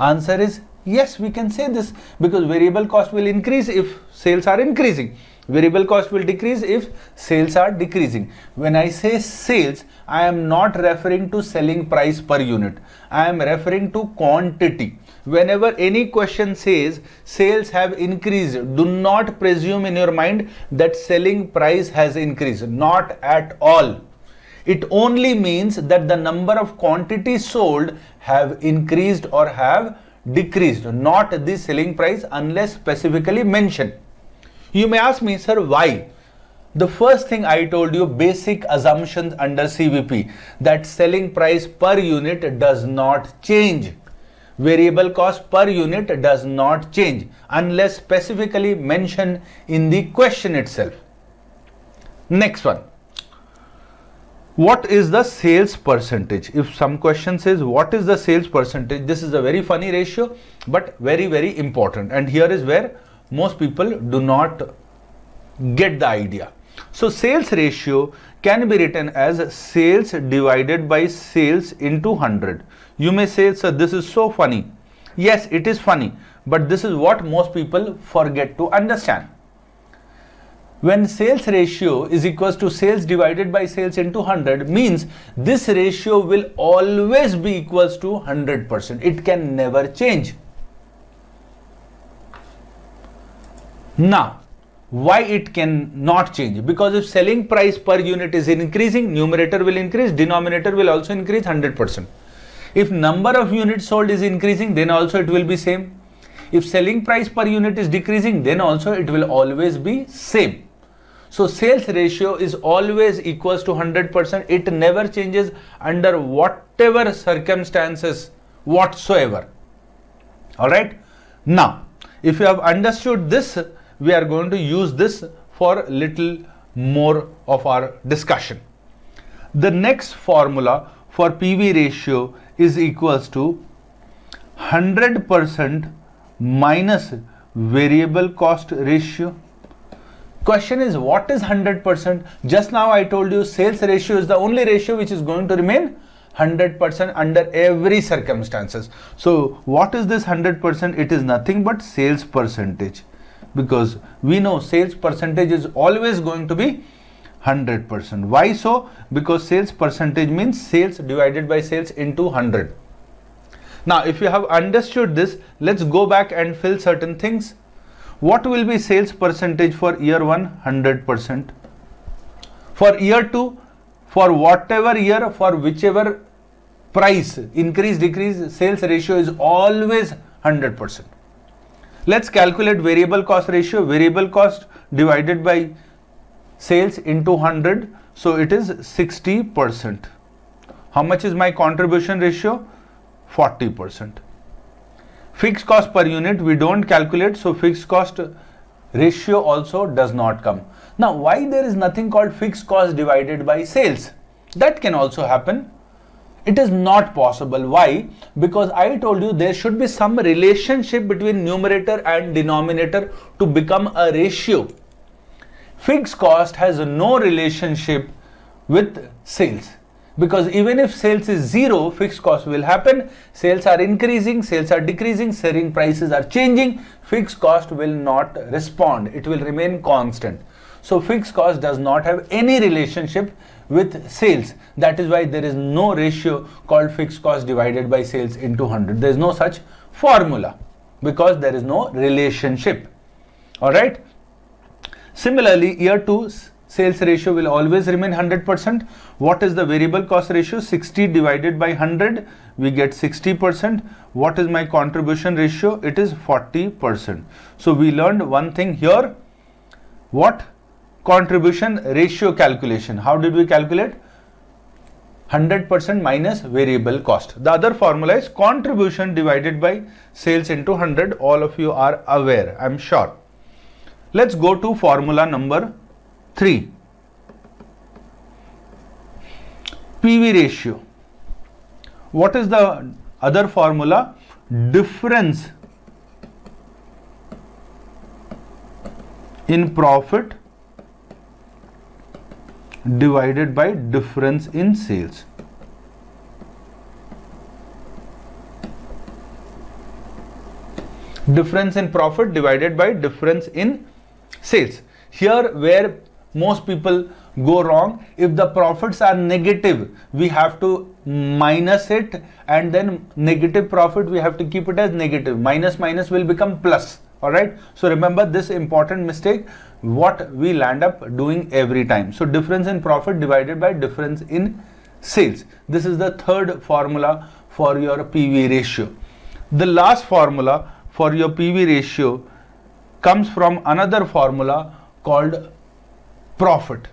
Answer is yes, we can say this, because variable cost will increase if sales are increasing. Variable cost will decrease if sales are decreasing. When I say sales, I am not referring to selling price per unit. I am referring to quantity. Whenever any question says sales have increased, do not presume in your mind that selling price has increased. Not at all. It only means that the number of quantities sold have increased or have decreased, not the selling price unless specifically mentioned. You may ask me, sir, why? The first thing I told you, basic assumptions under CVP, that selling price per unit does not change. Variable cost per unit does not change unless specifically mentioned in the question itself. Next one. What is the sales percentage? If some question says what is the sales percentage, this is a very funny ratio but very, very important, and here is where most people do not get the idea. So sales ratio can be written as sales divided by sales into 100. You may say, sir, this is so funny. Yes, it is funny, but this is what most people forget to understand. When sales ratio is equals to sales divided by sales into 100, means this ratio will always be equals to 100%. It can never change. Now, why it can not change? Because if selling price per unit is increasing, numerator will increase, denominator will also increase 100%. If number of units sold is increasing, then also it will be same. If selling price per unit is decreasing, then also it will always be same. So sales ratio is always equals to 100%. It never changes under whatever circumstances whatsoever. Alright. Now, if you have understood this, we are going to use this for little more of our discussion. The next formula for PV ratio is equals to 100% minus variable cost ratio. Question is, what is 100%? Just now I told you sales ratio is the only ratio which is going to remain 100% under every circumstances. So what is this 100%? It is nothing but sales percentage, because we know sales percentage is always going to be 100%. Why so? Because sales percentage means sales divided by sales into 100. Now if you have understood this, let's go back and fill certain things. What will be sales percentage for year 1? 100%. For year 2, for whatever year, for whichever price, increase, decrease, sales ratio is always 100%. Let's calculate variable cost ratio. Variable cost divided by sales into 100. So it is 60%. How much is my contribution ratio? 40%. Fixed cost per unit we don't calculate, so fixed cost ratio also does not come. Now why there is nothing called fixed cost divided by sales? That can also happen. It is not possible. Why? Because I told you there should be some relationship between numerator and denominator to become a ratio. Fixed cost has no relationship with sales, because even if sales is 0, fixed cost will happen. Sales are increasing, sales are decreasing, selling prices are changing, fixed cost will not respond. It will remain constant. So fixed cost does not have any relationship with sales. That is why there is no ratio called fixed cost divided by sales into 100. There is no such formula because there is no relationship. Alright. Similarly, year 2 sales ratio will always remain 100%. What is the variable cost ratio? 60 divided by 100, we get 60%. What is my contribution ratio? It is 40%. So we learned one thing here. What? Contribution ratio calculation. How did we calculate? 100% minus variable cost. The other formula is contribution divided by sales into 100. All of you are aware, I am sure. Let's go to formula number 3. PV ratio. What is the other formula? Difference in profit divided by difference in sales. Difference in profit divided by difference in sales. Here where most people go wrong, if the profits are negative, we have to minus it, and then negative profit we have to keep it as negative. Minus minus will become plus. Alright, so remember this important mistake, what we land up doing every time. So difference in profit divided by difference in sales. This is the third formula for your PV ratio. The last formula for your PV ratio comes from another formula called profit.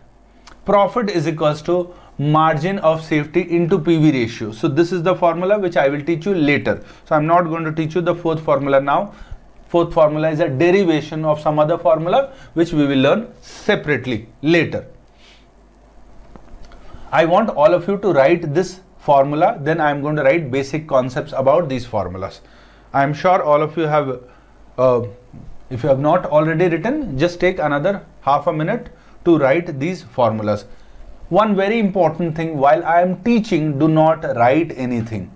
Profit is equals to margin of safety into PV ratio. So this is the formula which I will teach you later. So I'm not going to teach you the fourth formula now. Fourth formula is a derivation of some other formula which we will learn separately later. I want all of you to write this formula, then I am going to write basic concepts about these formulas. I am sure all of you have, if you have not already written, just take another half a minute to write these formulas. One very important thing, while I am teaching, do not write anything.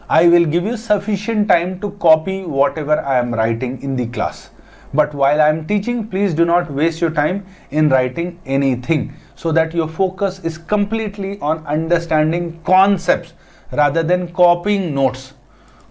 I will give you sufficient time to copy whatever I am writing in the class. But while I am teaching, please do not waste your time in writing anything, so that your focus is completely on understanding concepts rather than copying notes.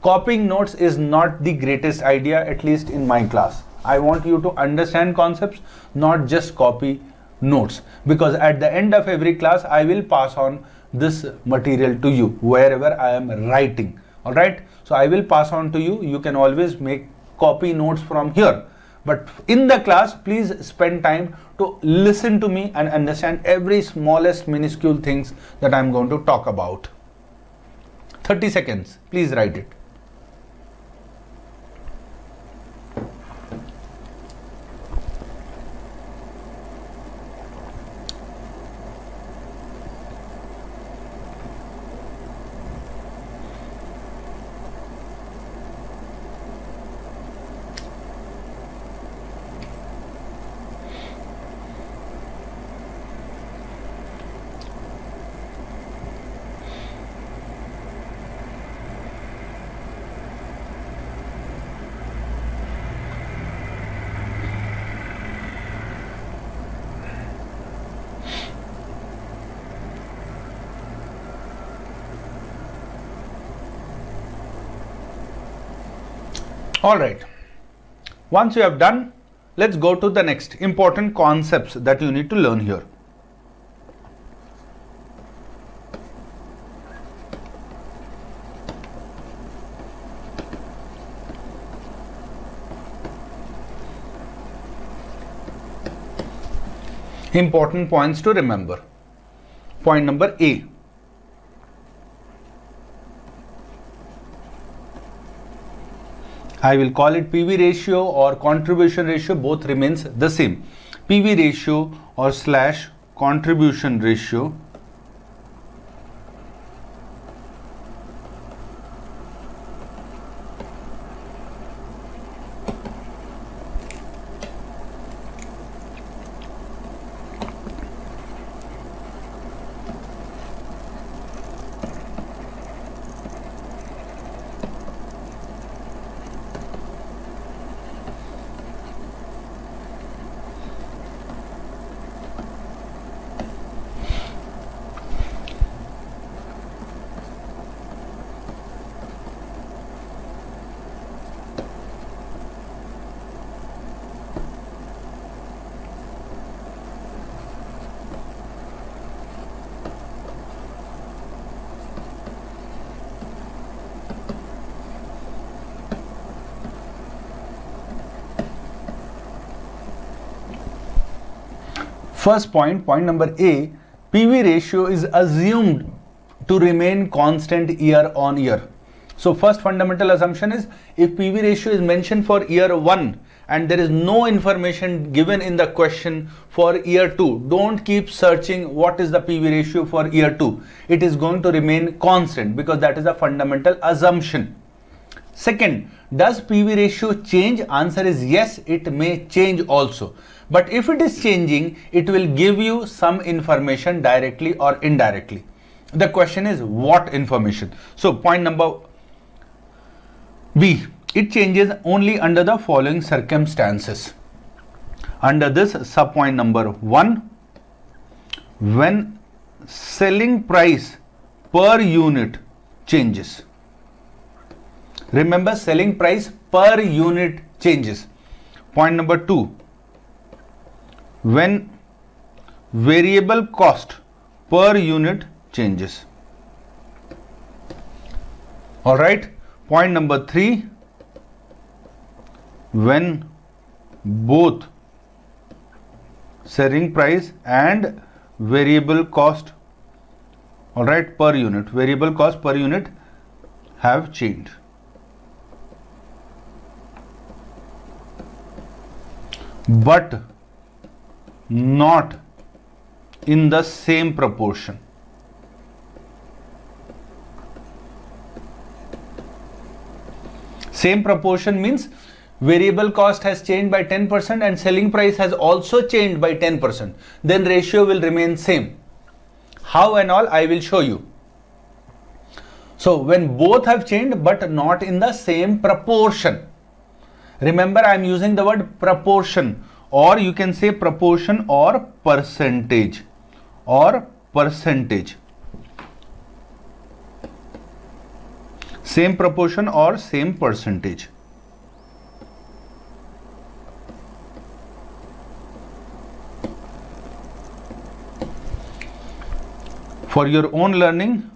Copying notes is not the greatest idea, at least in my class. I want you to understand concepts, not just copy notes, because at the end of every class I will pass on this material to you wherever I am writing. All right, so I will pass on to you. You can always make copy notes from here, but in the class please spend time to listen to me and understand every smallest minuscule things that I am going to talk about. 30 seconds, please write it. All right, once you have done, let's go to the next important concepts that you need to learn here. Important points to remember. Point number A. I will call it PV ratio or contribution ratio, both remains the same. PV ratio or slash contribution ratio First point, point number A, PV ratio is assumed to remain constant year on year. So first fundamental assumption is, if PV ratio is mentioned for year 1 and there is no information given in the question for year 2, don't keep searching what is the PV ratio for year 2. It is going to remain constant because that is a fundamental assumption. Second, does PV ratio change? Answer is yes, it may change also. But if it is changing, it will give you some information directly or indirectly. The question is what information? So point number B, it changes only under the following circumstances. Under this subpoint number 1, when selling price per unit changes. Remember, selling price per unit changes. Point number 2, when variable cost per unit changes. All right. Point number 3, when both selling price and variable cost, all right, per unit, variable cost per unit have changed. But not in the same proportion. Same proportion means variable cost has changed by 10% and selling price has also changed by 10%. Then ratio will remain same. How and all I will show you. So when both have changed but not in the same proportion. Remember, I am using the word proportion, or you can say proportion or percentage, or percentage. Same proportion or same percentage. For your own learning,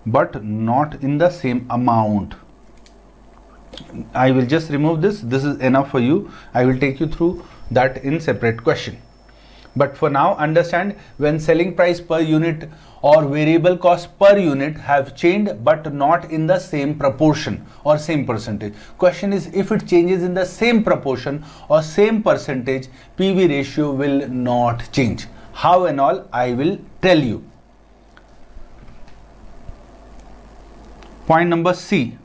but not in the same amount. I will just remove this. This is enough for you. I will take you through that in separate question. But for now, understand, when selling price per unit or variable cost per unit have changed but not in the same proportion or same percentage. Question is, if it changes in the same proportion or same percentage, PV ratio will not change. How and all I will tell you. Point number C.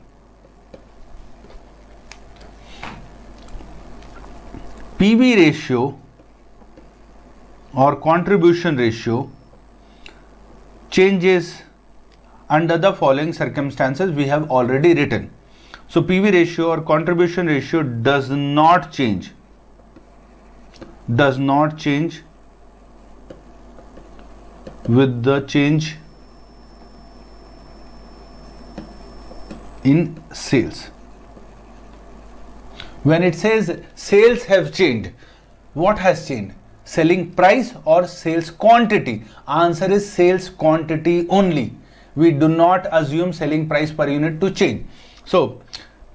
PV ratio or contribution ratio changes under the following circumstances we have already written. So PV ratio or contribution ratio does not change with the change in sales. When it says sales have changed, what has changed? Selling price or sales quantity? Answer is sales quantity only. We do not assume selling price per unit to change. So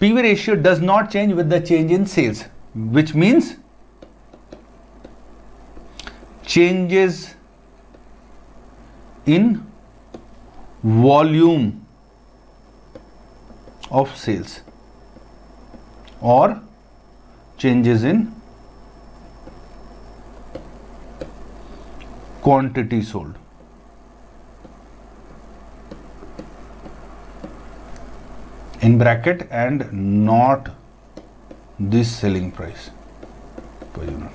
PV ratio does not change with the change in sales, which means changes in volume of sales or changes in quantity sold. In bracket, and not this selling price per unit.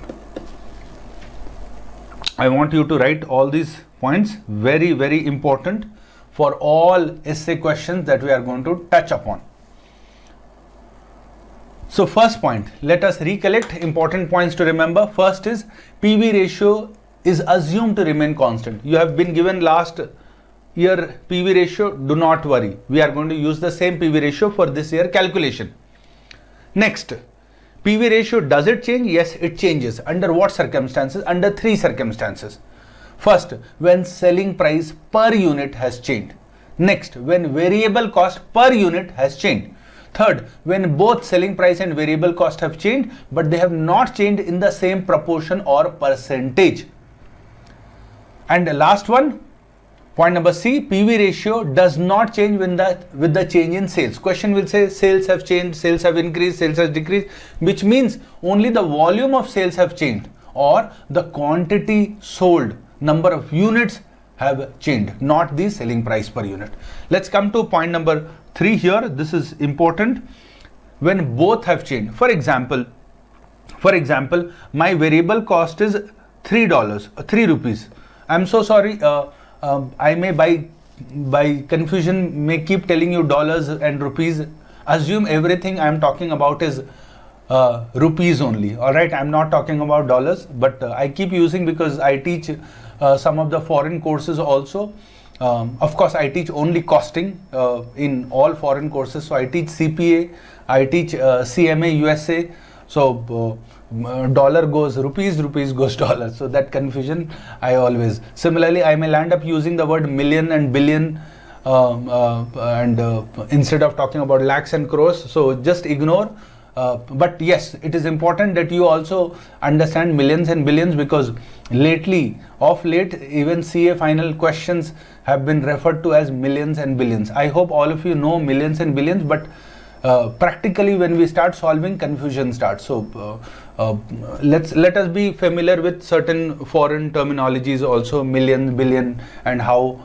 I want you to write all these points, very, very important for all essay questions that we are going to touch upon. So first point, let us recollect important points to remember. First is PV ratio is assumed to remain constant. You have been given last year PV ratio, do not worry. We are going to use the same PV ratio for this year calculation. Next, PV ratio, does it change? Yes, it changes. Under what circumstances? Under three circumstances. First, when selling price per unit has changed. Next, when variable cost per unit has changed. Third, when both selling price and variable cost have changed, but they have not changed in the same proportion or percentage. And the last one, point number C, PV ratio does not change with the change in sales. Question will say sales have changed, sales have increased, sales has decreased, which means only the volume of sales have changed or the quantity sold, number of units have changed, not the selling price per unit. Let's come to point number 3 here. This is important. When both have changed. For example, my variable cost is $3, 3 rupees. I'm so sorry. I may by confusion may keep telling you dollars and rupees. Assume everything I'm talking about is rupees only. All right, I'm not talking about dollars, but I keep using because I teach some of the foreign courses also. Of course, I teach only costing in all foreign courses. So I teach CPA, I teach CMA USA. So dollar goes rupees, rupees goes dollar. So that confusion I always. Similarly, I may land up using the word million and billion instead of talking about lakhs and crores. So just ignore. But yes, it is important that you also understand millions and billions, because of late, even CA final questions have been referred to as millions and billions. I hope all of you know millions and billions, but practically when we start solving, confusion starts. So let us be familiar with certain foreign terminologies also, million, billion, and how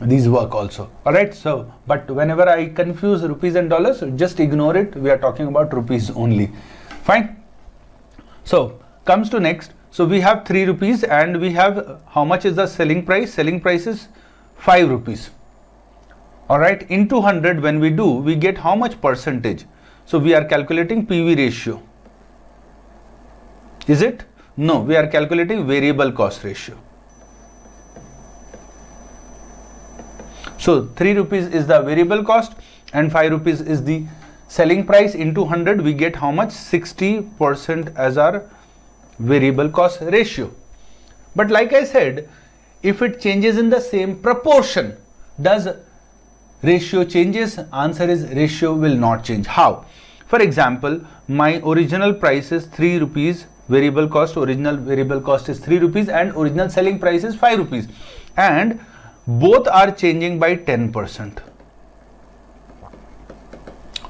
these work also. All right. So, but whenever I confuse rupees and dollars, just ignore it. We are talking about rupees only. Fine. So comes to next. So we have 3 rupees and we have, how much is the selling price? Selling price is 5 rupees. All right. Into 100, when we do, we get how much percentage? So we are calculating PV ratio. Is it? No, we are calculating variable cost ratio. So 3 rupees is the variable cost and 5 rupees is the selling price. Into 100, we get how much? 60% as our variable cost ratio. But like I said, if it changes in the same proportion, does ratio changes? Answer is ratio will not change. How? For example, my original price is 3 rupees, variable cost, original variable cost is 3 rupees and original selling price is 5 rupees. And both are changing by 10%.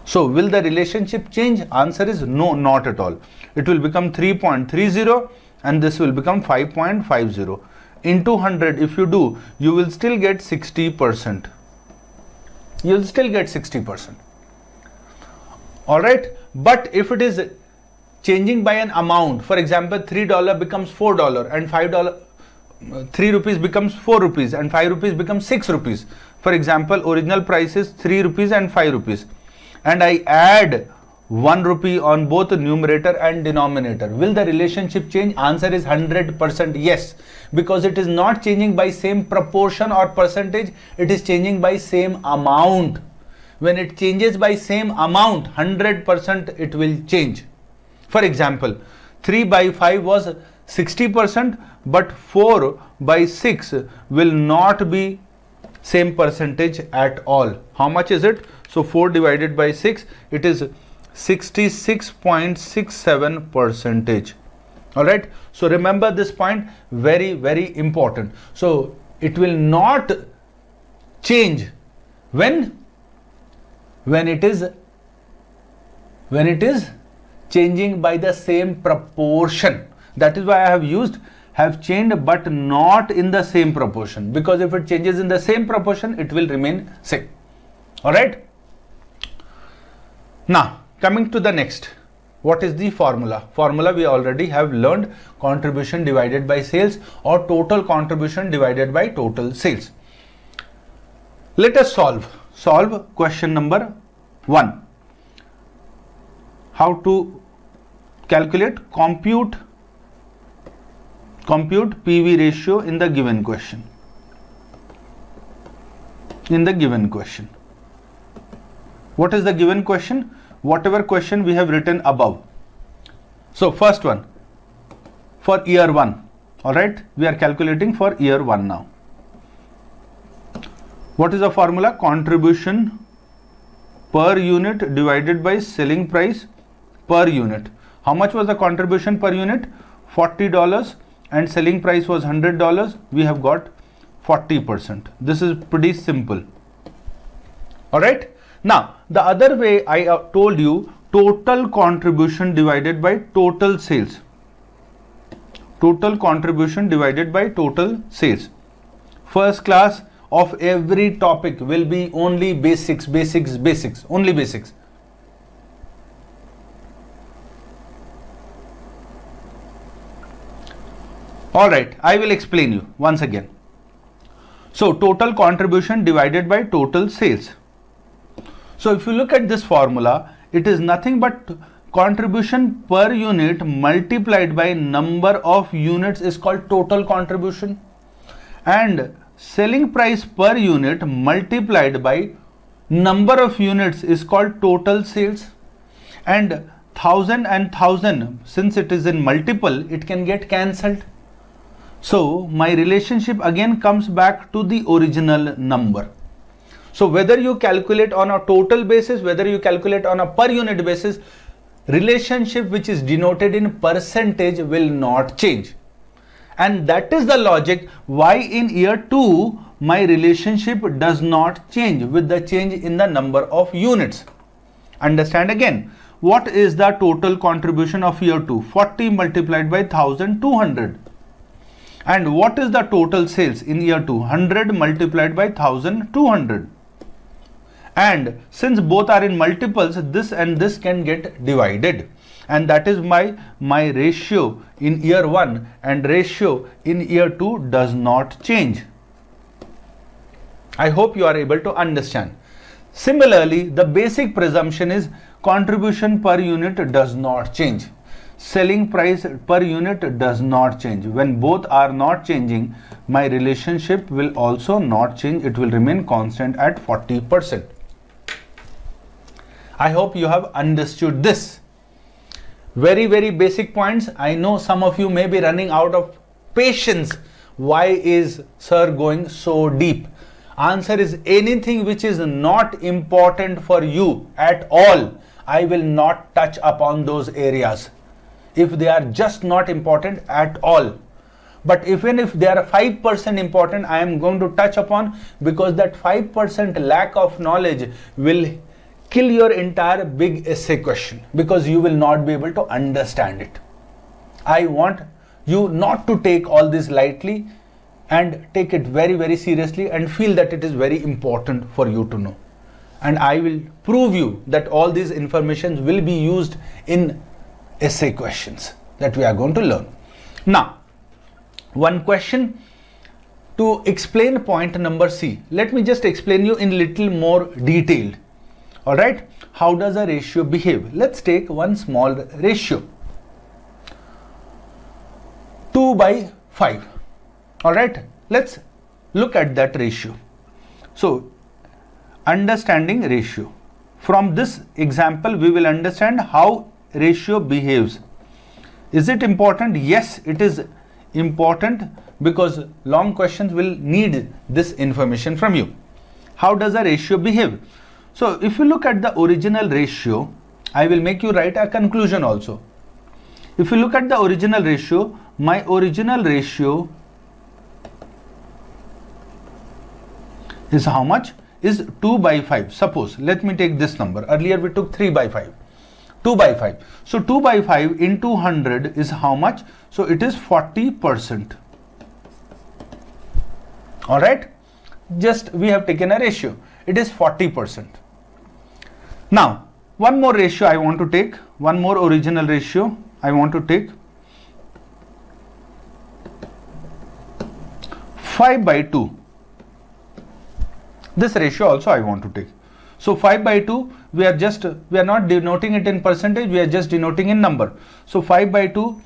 So will the relationship change? Answer is no, not at all. It will become 3.30 and this will become 5.50. Into 100, if you do, you will still get 60%. You will still get 60%. All right. But if it is changing by an amount, for example, $3 becomes $4 and $5, 3 rupees becomes 4 rupees and 5 rupees becomes 6 rupees. For example, original price is 3 rupees and 5 rupees. And I add 1 rupee on both the numerator and denominator. Will the relationship change? Answer is 100% yes. Because it is not changing by same proportion or percentage. It is changing by same amount. When it changes by same amount, 100% it will change. For example, 3 by 5 was 60%, but 4 by 6 will not be same percentage at all. How much is it? So 4 divided by 6, it is 66.67%. All right. So remember this point, very, very important. So it will not change when it is changing by the same proportion. That is why I have used have changed but not in the same proportion, because if it changes in the same proportion, it will remain same. All right. Now coming to the next, what is the formula? Formula we already have learned, contribution divided by sales or total contribution divided by total sales. Let us solve question number 1. How to calculate, compute PV ratio in the given question. What is the given question? Whatever question we have written above. So first one, for year 1. All right, we are calculating for year 1 now. What is the formula? Contribution per unit divided by selling price per unit. How much was the contribution per unit? $40 and selling price was $100. We have got 40%. This is pretty simple. All right. Now the other way I told you, total contribution divided by total sales. Total contribution divided by total sales. First class of every topic will be only basics, only basics. All right, I will explain you once again. So total contribution divided by total sales. So if you look at this formula, it is nothing but contribution per unit multiplied by number of units is called total contribution, and selling price per unit multiplied by number of units is called total sales, and 1000 since it is in multiple, it can get cancelled. So my relationship again comes back to the original number. So whether you calculate on a total basis, whether you calculate on a per unit basis, relationship which is denoted in percentage will not change. And that is the logic why in year 2 my relationship does not change with the change in the number of units. Understand again, what is the total contribution of year 2? 40 multiplied by 1200. And what is the total sales in year 2? 100 multiplied by 1200. And since both are in multiples, this and this can get divided, and that is my ratio in year 1 and ratio in year 2 does not change. I hope you are able to understand. Similarly, the basic presumption is contribution per unit does not change. Selling price per unit does not change. When both are not changing, my relationship will also not change. It will remain constant at 40%. I hope you have understood this. Very, very basic points. I know some of you may be running out of patience. Why is sir going so deep? Answer is anything which is not important for you at all, I will not touch upon those areas. If they are just not important at all. But even if they are 5% important, I am going to touch upon, because that 5% lack of knowledge will kill your entire big essay question, because you will not be able to understand it. I want you not to take all this lightly and take it very, very seriously and feel that it is very important for you to know. And I will prove you that all these informations will be used in essay questions that we are going to learn. Now, one question to explain point number C. Let me just explain you in little more detail. All right, how does a ratio behave? Let's take one small ratio, 2 by 5. All right, let's look at that ratio. So, understanding ratio. From this example, we will understand how ratio behaves. Is it important? Yes, it is important, because long questions will need this information from you. How does a ratio behave? So if you look at the original ratio, I will make you write a conclusion also. If you look at the original ratio, my original ratio is how much? Is 2 by 5. Suppose, let me take this number. Earlier we took 3 by 5. 2 by 5. So 2 by 5 into 100 is how much? So it is 40%. All right. Just we have taken a ratio. It is 40%. Now, one more ratio I want to take. One more original ratio I want to take. 5 by 2. This ratio also I want to take. So 5 by 2, we are not denoting it in percentage, we are just denoting in number. So 5 by 2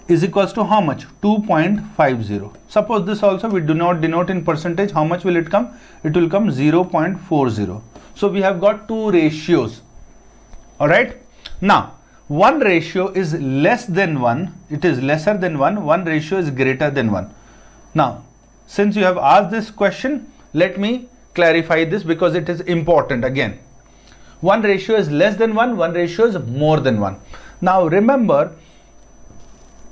is equals to how much? 2.50. Suppose this also we do not denote in percentage, how much will it come? It will come 0.40. So we have got two ratios. All right. Now, one ratio is less than 1, it is lesser than 1, one ratio is greater than 1. Now, since you have asked this question, let me clarify this because it is important again. One ratio is less than 1, one ratio is more than 1. Now remember,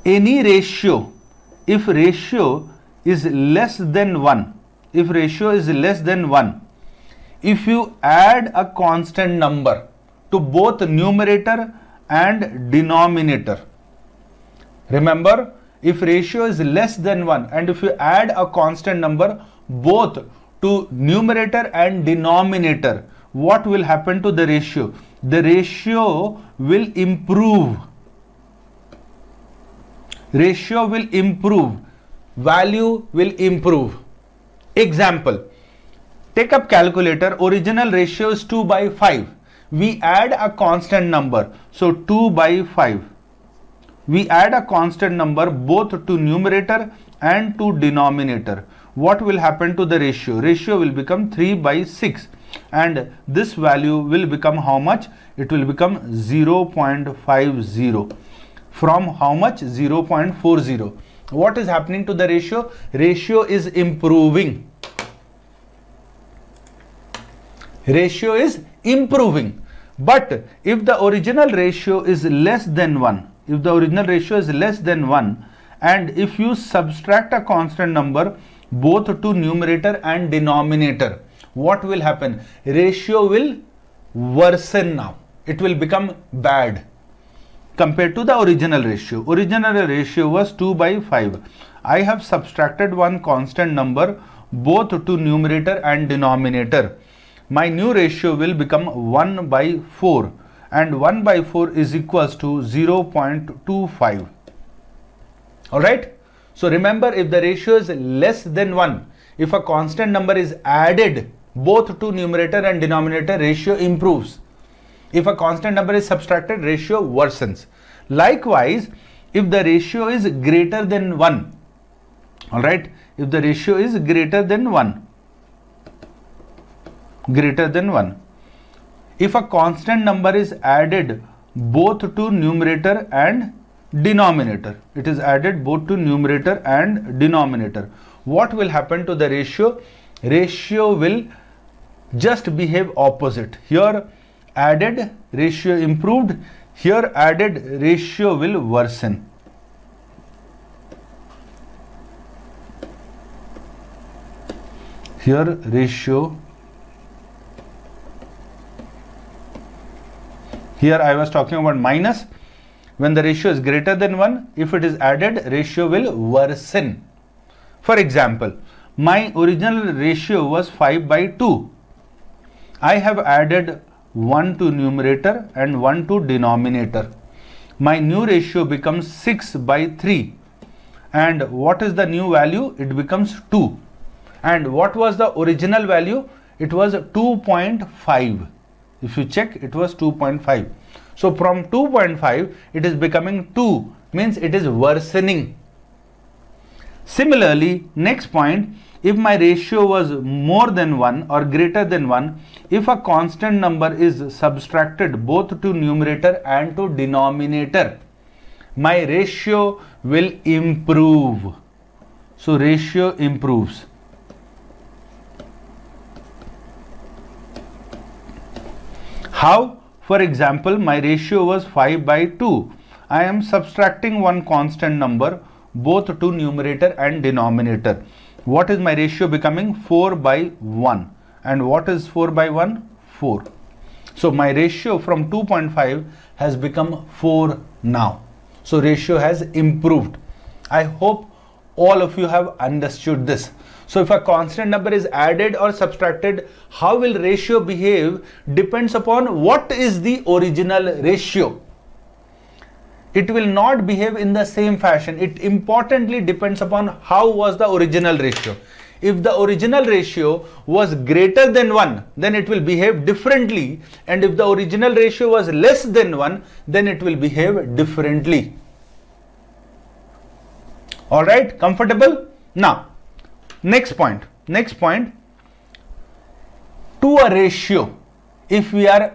any ratio, if ratio is less than 1, if ratio is less than 1, if you add a constant number to both numerator and denominator, remember, if ratio is less than 1 and if you add a constant number both to numerator and denominator, what will happen to the ratio? The ratio will improve. Ratio will improve. Value will improve. Example, take up calculator, original ratio is 2 by 5. We add a constant number, so 2 by 5. We add a constant number both to numerator and to denominator, what will happen to the ratio? Ratio will become 3/6 and this value will become how much? It will become 0.50 from how much? 0.40. What is happening to the ratio? Ratio is improving. Ratio is improving. But if the original ratio is less than 1, if the original ratio is less than 1 and if you subtract a constant number both to numerator and denominator, what will happen? Ratio will worsen now. It will become bad compared to the original ratio. Original ratio was 2/5. I have subtracted one constant number both to numerator and denominator. My new ratio will become 1/4 and 1/4 is equals to 0.25. Alright. So remember, if the ratio is less than 1, if a constant number is added both to numerator and denominator, ratio improves. If a constant number is subtracted, ratio worsens. Likewise, if the ratio is greater than 1, alright, if the ratio is greater than 1, if a constant number is added both to numerator and denominator, it is added both to numerator and denominator, what will happen to the ratio? Ratio will just behave opposite. Here added, ratio improved. Here added, ratio will worsen. Here ratio, here I was talking about minus. When the ratio is greater than 1, if it is added, ratio will worsen. For example, my original ratio was 5/2. I have added 1 to numerator and 1 to denominator. My new ratio becomes 6/3. And what is the new value? It becomes 2. And what was the original value? It was 2.5. If you check, it was 2.5. So from 2.5, it is becoming 2, means it is worsening. Similarly, next point, if my ratio was more than 1 or greater than 1, if a constant number is subtracted both to numerator and to denominator, my ratio will improve. So ratio improves. How? For example, my ratio was 5/2. I am subtracting one constant number both to numerator and denominator. What is my ratio becoming? 4/1. And what is 4/1? 4. So my ratio from 2.5 has become 4 now. So ratio has improved. I hope all of you have understood this. So if a constant number is added or subtracted, how will ratio behave depends upon what is the original ratio. It will not behave in the same fashion. It importantly depends upon how was the original ratio. If the original ratio was greater than 1, then it will behave differently. And if the original ratio was less than 1, then it will behave differently. Alright, comfortable? Now, next point, to a ratio, if we are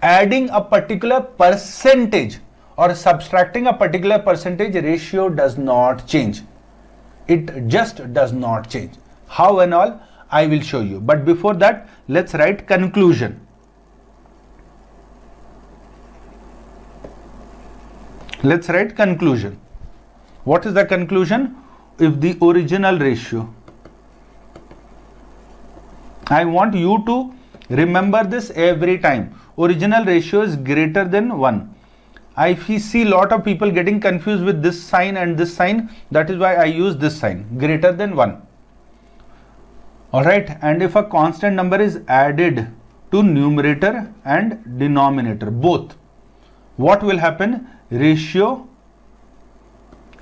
adding a particular percentage or subtracting a particular percentage, ratio does not change. It just does not change. How and all, I will show you. But before that, let's write conclusion. Let's write conclusion. What is the conclusion? If the original ratio, I want you to remember this every time. Original ratio is greater than 1. I see lot of people getting confused with this sign and this sign. That is why I use this sign, greater than 1. Alright, and if a constant number is added to numerator and denominator, both, what will happen? Ratio,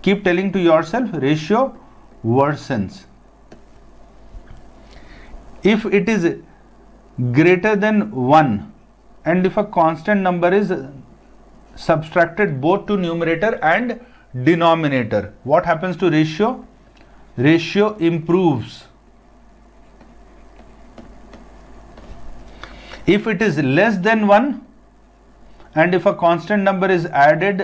keep telling to yourself, ratio worsens. If it is greater than 1 and if a constant number is subtracted both to numerator and denominator. What happens to ratio? Ratio improves. If it is less than 1 and if a constant number is added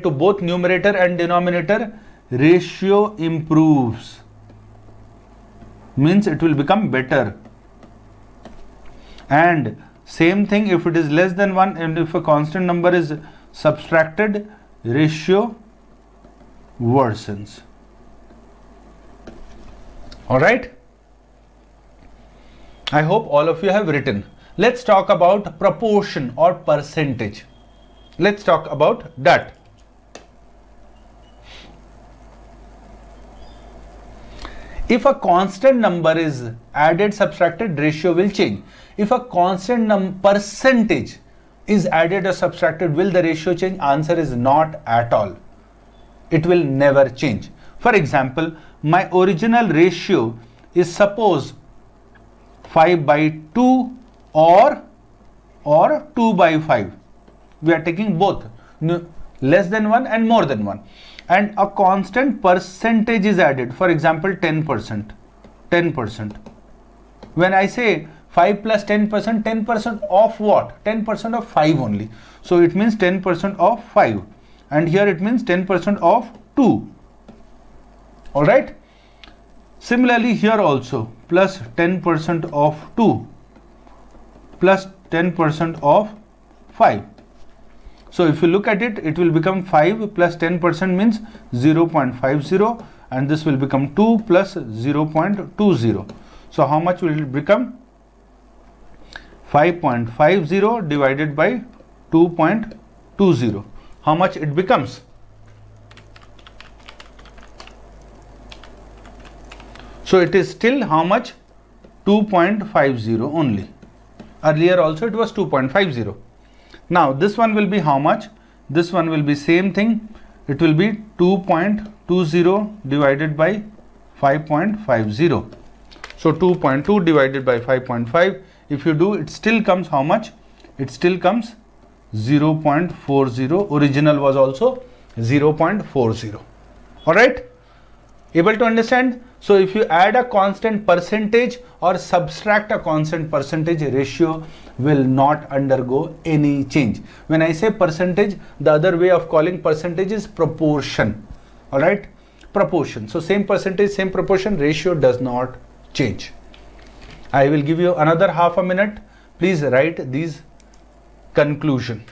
to both numerator and denominator, ratio improves. Means it will become better. And same thing if it is less than 1 and if a constant number is subtracted, ratio worsens. Alright? I hope all of you have written. Let's talk about proportion or percentage. Let's talk about that. If a constant number is added, subtracted, ratio will change. If a constant percentage is added or subtracted, will the ratio change? Answer is not at all. It will never change. For example, my original ratio is suppose 5 by 2 or 2 by 5. We are taking both, less than 1 and more than 1. And a constant percentage is added. For example, 10%. 10%. When I say 5 plus 10%, 10% of what? 10% of 5 only. So it means 10% of 5. And here it means 10% of 2. Alright? Similarly here also, plus 10% of 2 plus 10% of 5. So if you look at it, it will become 5 plus 10% means 0.50 and this will become 2 plus 0.20. So how much will it become? 5.50 divided by 2.20. How much it becomes? So it is still how much? 2.50 only. Earlier also it was 2.50. Now this one will be how much? This one will be same thing. It will be 2.20 divided by 5.50. So 2.2 divided by 5.5. If you do, it still comes how much? It still comes 0.40. Original was also 0.40. Alright? Able to understand? So if you add a constant percentage or subtract a constant percentage, ratio will not undergo any change. When I say percentage, the other way of calling percentage is proportion. Alright? Proportion. So same percentage, same proportion, ratio does not change. I will give you another half a minute. Please write these conclusion.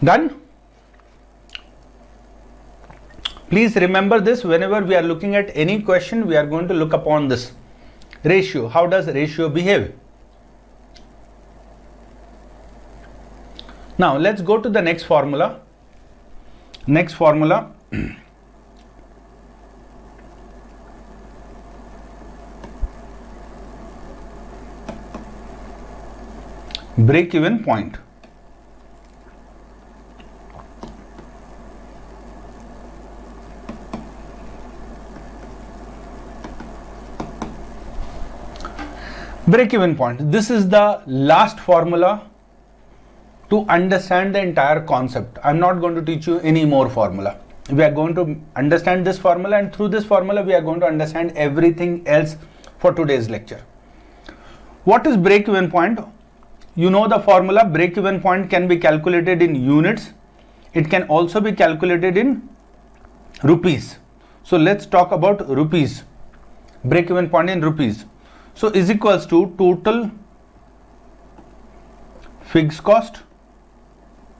Done? Please remember this, whenever we are looking at any question, we are going to look upon this ratio. How does ratio behave? Now let's go to the next formula. Next formula. Break-even point. Break-even point. This is the last formula to understand the entire concept. I'm not going to teach you any more formula. We are going to understand this formula, and through this formula we are going to understand everything else for today's lecture. What is break-even point? You know the formula. Break-even point can be calculated in units. It can also be calculated in rupees. So let's talk about rupees. Break even point in rupees. So is equals to total fixed cost.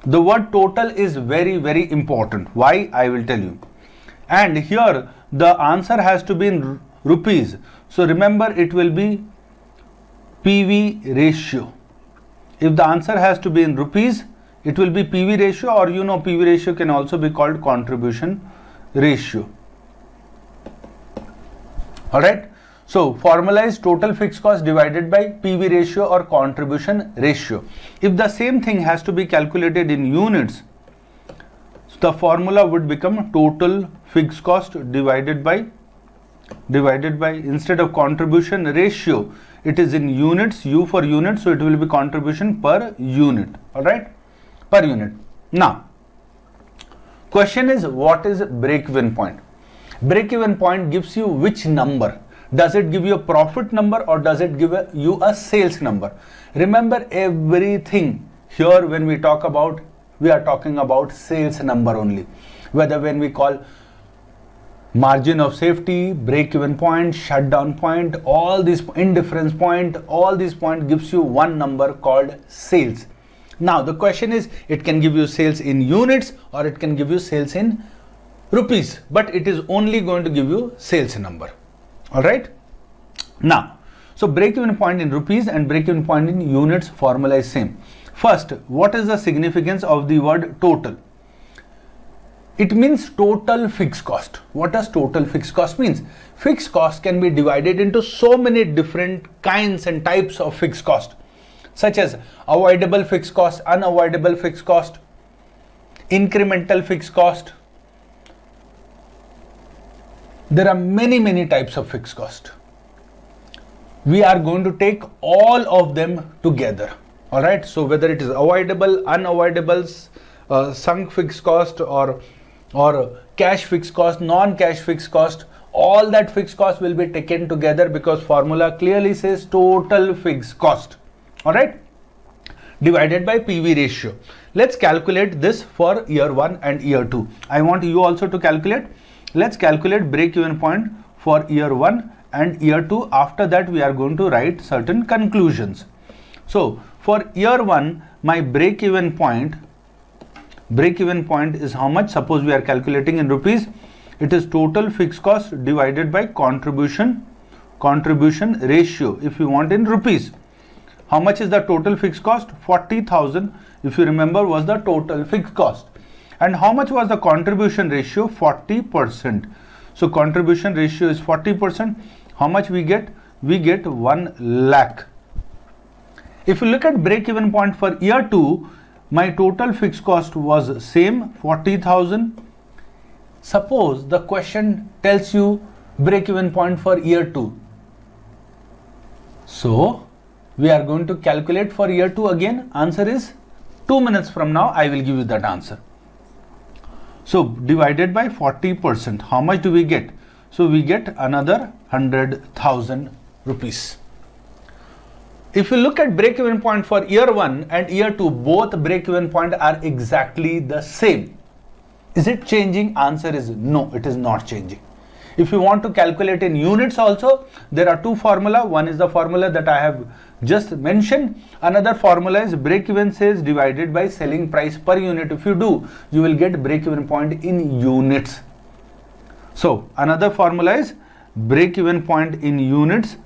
The word total is very, very important. Why? I will tell you. And here the answer has to be in rupees. So remember, it will be PV ratio. If the answer has to be in rupees, it will be PV ratio, or you know, PV ratio can also be called contribution ratio. Alright. So formula is total fixed cost divided by PV ratio or contribution ratio. If the same thing has to be calculated in units, the formula would become total fixed cost divided by instead of contribution ratio, it is in units, U for unit, so it will be contribution per unit. Alright, per unit. Now question is, what is break even point? Break even point gives you which number? Does it give you a profit number or does it give you a sales number? Remember, everything here when we talk about, we are talking about sales number only. Whether when we call margin of safety, break even point, shutdown point, all these indifference point, all these point gives you one number called sales. Now the question is, it can give you sales in units or it can give you sales in rupees, but it is only going to give you sales number. Alright. Now, so break even point in rupees and break even point in units formula is same. First, what is the significance of the word total? It means total fixed cost. What does total fixed cost means? Fixed cost can be divided into so many different kinds and types of fixed cost, such as avoidable fixed cost, unavoidable fixed cost, incremental fixed cost. There are many types of fixed cost. We are going to take all of them together. All right. So whether it is avoidable, unavoidable, sunk fixed cost, or cash fixed cost, non-cash fixed cost, all that fixed cost will be taken together because formula clearly says total fixed cost. All right. Divided by PV ratio. Let's calculate this for year 1 and year 2. I want you also to calculate. Let's calculate break even point for year 1 and year 2. After that, we are going to write certain conclusions. So for year 1, my break even point is how much? Suppose we are calculating in rupees. It is total fixed cost divided by contribution ratio. If you want in rupees, how much is the total fixed cost? 40,000, if you remember, was the total fixed cost. And how much was the contribution ratio? 40%. So contribution ratio is 40%. How much we get? We get 1 lakh. If you look at break even point for year 2, my total fixed cost was same, 40,000. Suppose the question tells you break even point for year 2. So we are going to calculate for year 2 again. Answer is 2 minutes from now I will give you that answer. So divided by 40%, how much do we get? So we get another 100,000 rupees. If you look at break even point for year 1 and year 2, both break even point are exactly the same. Is it changing? Answer is no, it is not changing. If you want to calculate in units also, there are two formula. One is the formula that I have just mentioned. Another formula is break even sales divided by selling price per unit. If you do, you will get break even point in units. So another formula is break even point in units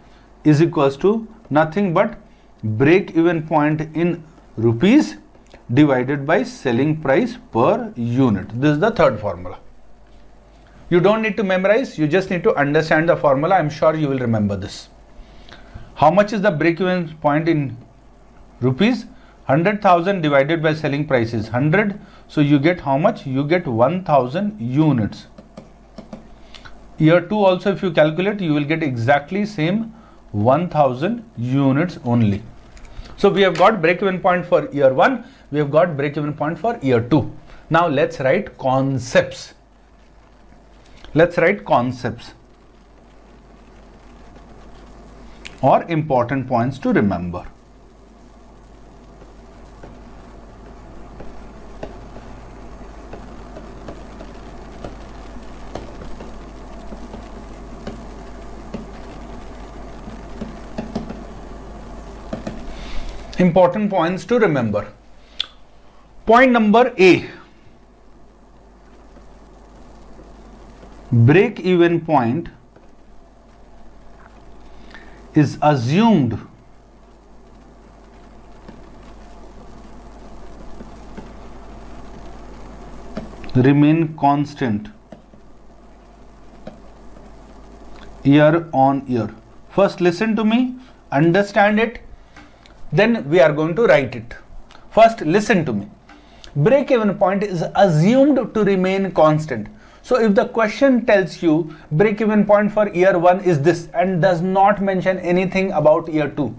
is equals to nothing but break even point in rupees divided by selling price per unit. This is the third formula. You don't need to memorize, you just need to understand the formula. I'm sure you will remember this. How much is the break even point in rupees? 100,000 divided by selling price is 100. So you get how much? You get 1000 units. Year 2 also, if you calculate, you will get exactly same 1000 units only. So we have got break even point for year 1. We have got break even point for year 2. Now let's write concepts. Let's write concepts or important points to remember. Important points to remember. Point number A. Break-even point is assumed remain constant year on year. First listen to me, understand it, then we are going to write it. First listen to me. Break-even point is assumed to remain constant. So if the question tells you break-even point for year 1 is this and does not mention anything about year 2,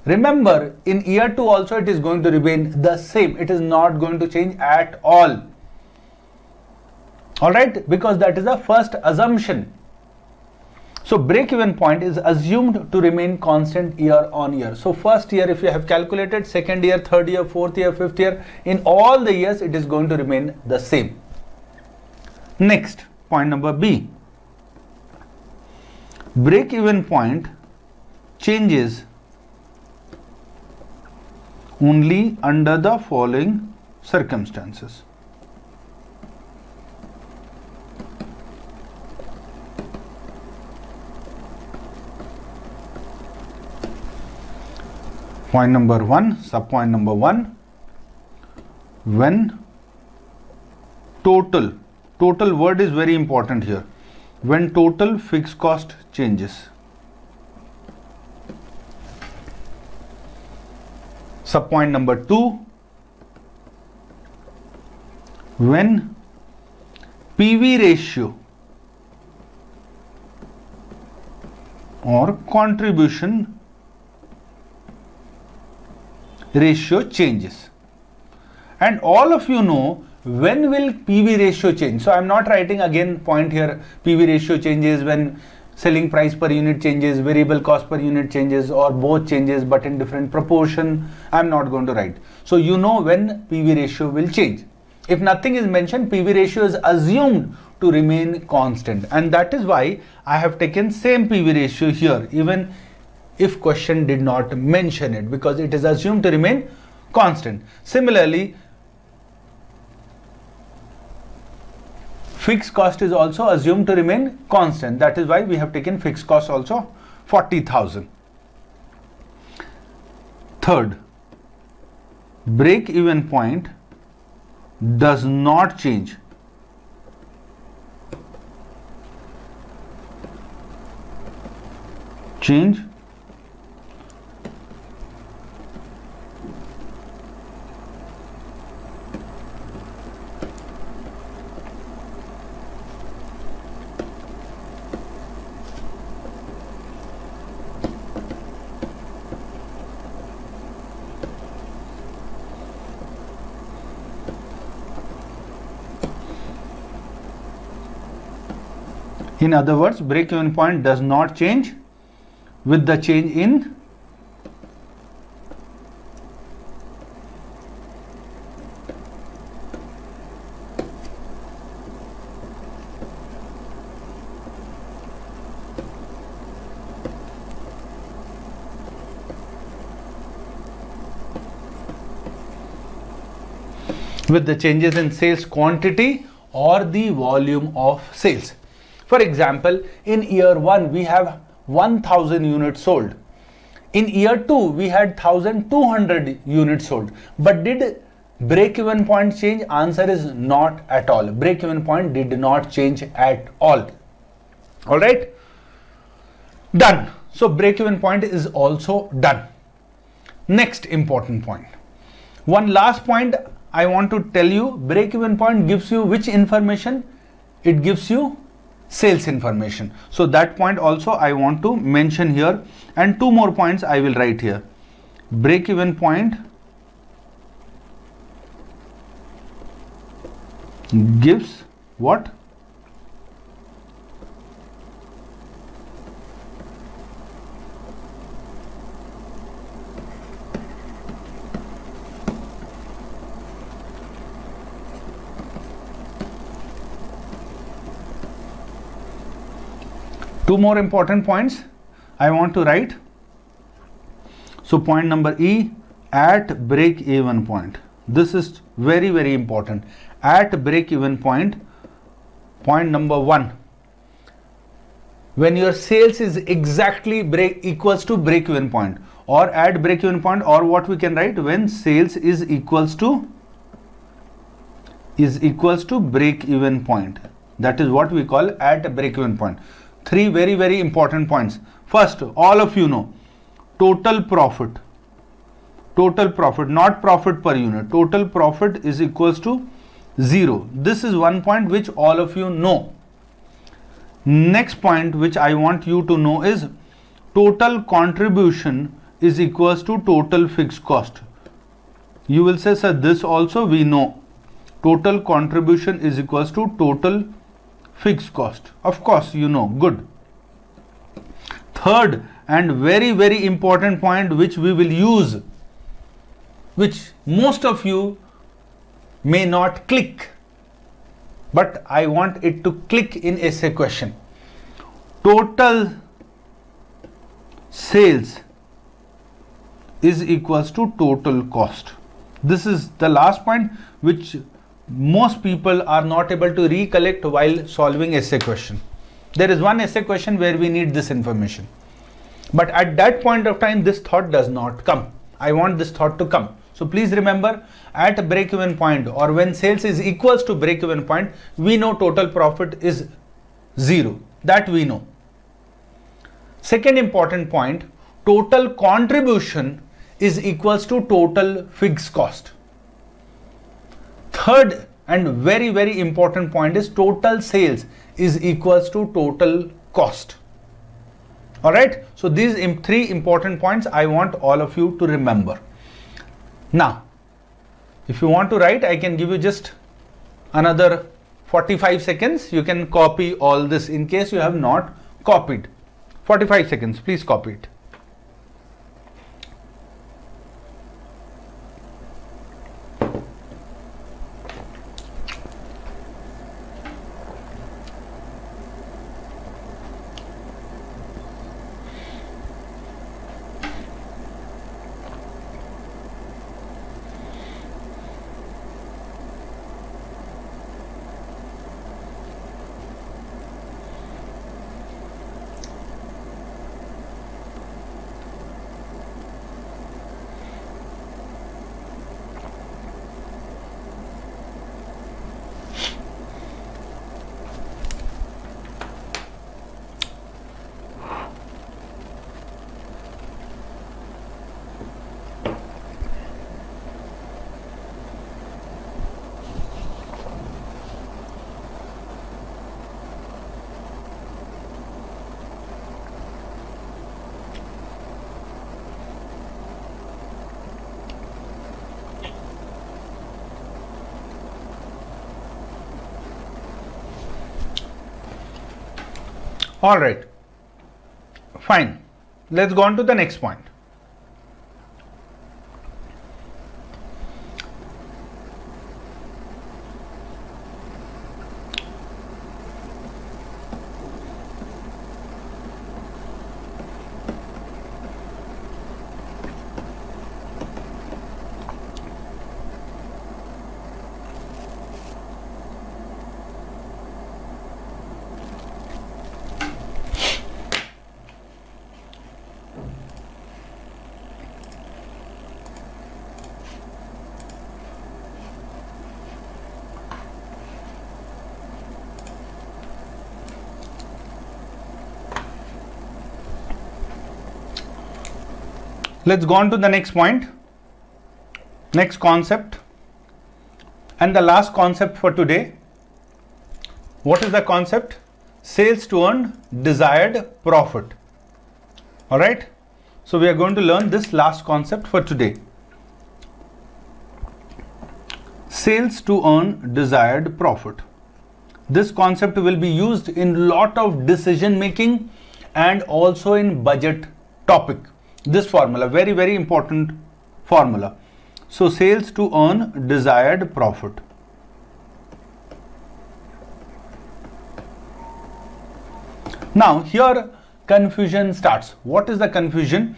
remember in year 2 also it is going to remain the same. It is not going to change at all. Alright, because that is the first assumption. So break-even point is assumed to remain constant year on year. So first year if you have calculated, second year, third year, fourth year, fifth year, in all the years it is going to remain the same. Next, point number B. Break-even point changes only under the following circumstances. Point number 1, subpoint number 1, when total word is very important here, when total fixed cost changes. Subpoint number 2, when PV ratio or contribution ratio changes. And all of you know when will PV ratio change. So I am not writing again point here, PV ratio changes when selling price per unit changes, variable cost per unit changes, or both changes but in different proportion. I am not going to write. So you know when PV ratio will change. If nothing is mentioned, PV ratio is assumed to remain constant, and that is why I have taken same PV ratio here even if question did not mention it, because it is assumed to remain constant. Similarly, fixed cost is also assumed to remain constant. That is why we have taken fixed cost also 40,000. Third, break-even point does not change In other words, break-even point does not change with the change in changes in sales quantity or the volume of sales. For example, in year 1 we have 1000 units sold. In year 2 we had 1200 units sold. But did break-even point change? Answer is not at all. Break-even point did not change at all. Alright? Done. So break-even point is also done. Next important point. One last point I want to tell you. Break-even point gives you which information? It gives you sales information. So that point also I want to mention here, and two more points I will write here. Break-even point gives what? Two more important points I want to write. So point number E, at break even point. This is very, very important. At break even point, point number 1, when your sales is exactly equals to break even point, or at break even point, or what we can write, when sales is equals to break even point. That is what we call at break even point. 3 very, very important points. First, all of you know, total profit, not profit per unit, total profit is equals to 0. This is one point which all of you know. Next point which I want you to know is total contribution is equals to total fixed cost. You will say, sir, this also we know. Total contribution is equals to total fixed cost. Of course, you know. Good. Third and very, very important point which we will use, which most of you may not click, but I want it to click in essay question. Total sales is equals to total cost. This is the last point which most people are not able to recollect while solving essay question. There is one essay question where we need this information, but at that point of time this thought does not come. I want this thought to come. So please remember, at break even point, or when sales is equals to break even point, we know total profit is 0. That we know. Second important point, total contribution is equals to total fixed cost. Third and very, very important point is total sales is equals to total cost. Alright, so these 3 important points I want all of you to remember. Now, if you want to write, I can give you just another 45 seconds. You can copy all this in case you have not copied. 45 seconds, please copy it. All right, fine. Let's go on to the next point. Let's go on to the next point, next concept, and the last concept for today. What is the concept? Sales to earn desired profit. All right. So we are going to learn this last concept for today. Sales to earn desired profit. This concept will be used in lot of decision making and also in budget topic. This formula, very, very important formula. So sales to earn desired profit. Now here confusion starts. What is the confusion?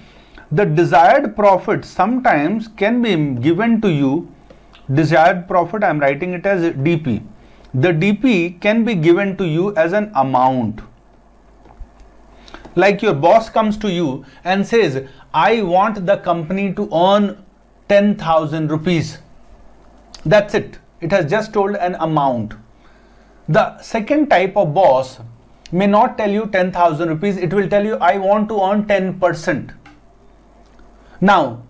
the desired profit sometimes can be given to you. Desired profit, I am writing it as DP. The DP can be given to you as an amount. Like your boss comes to you and says, I want the company to earn 10,000 rupees. That's it. It has just told an amount. The second type of boss may not tell you 10,000 rupees. It will tell you, I want to earn 10%. Now,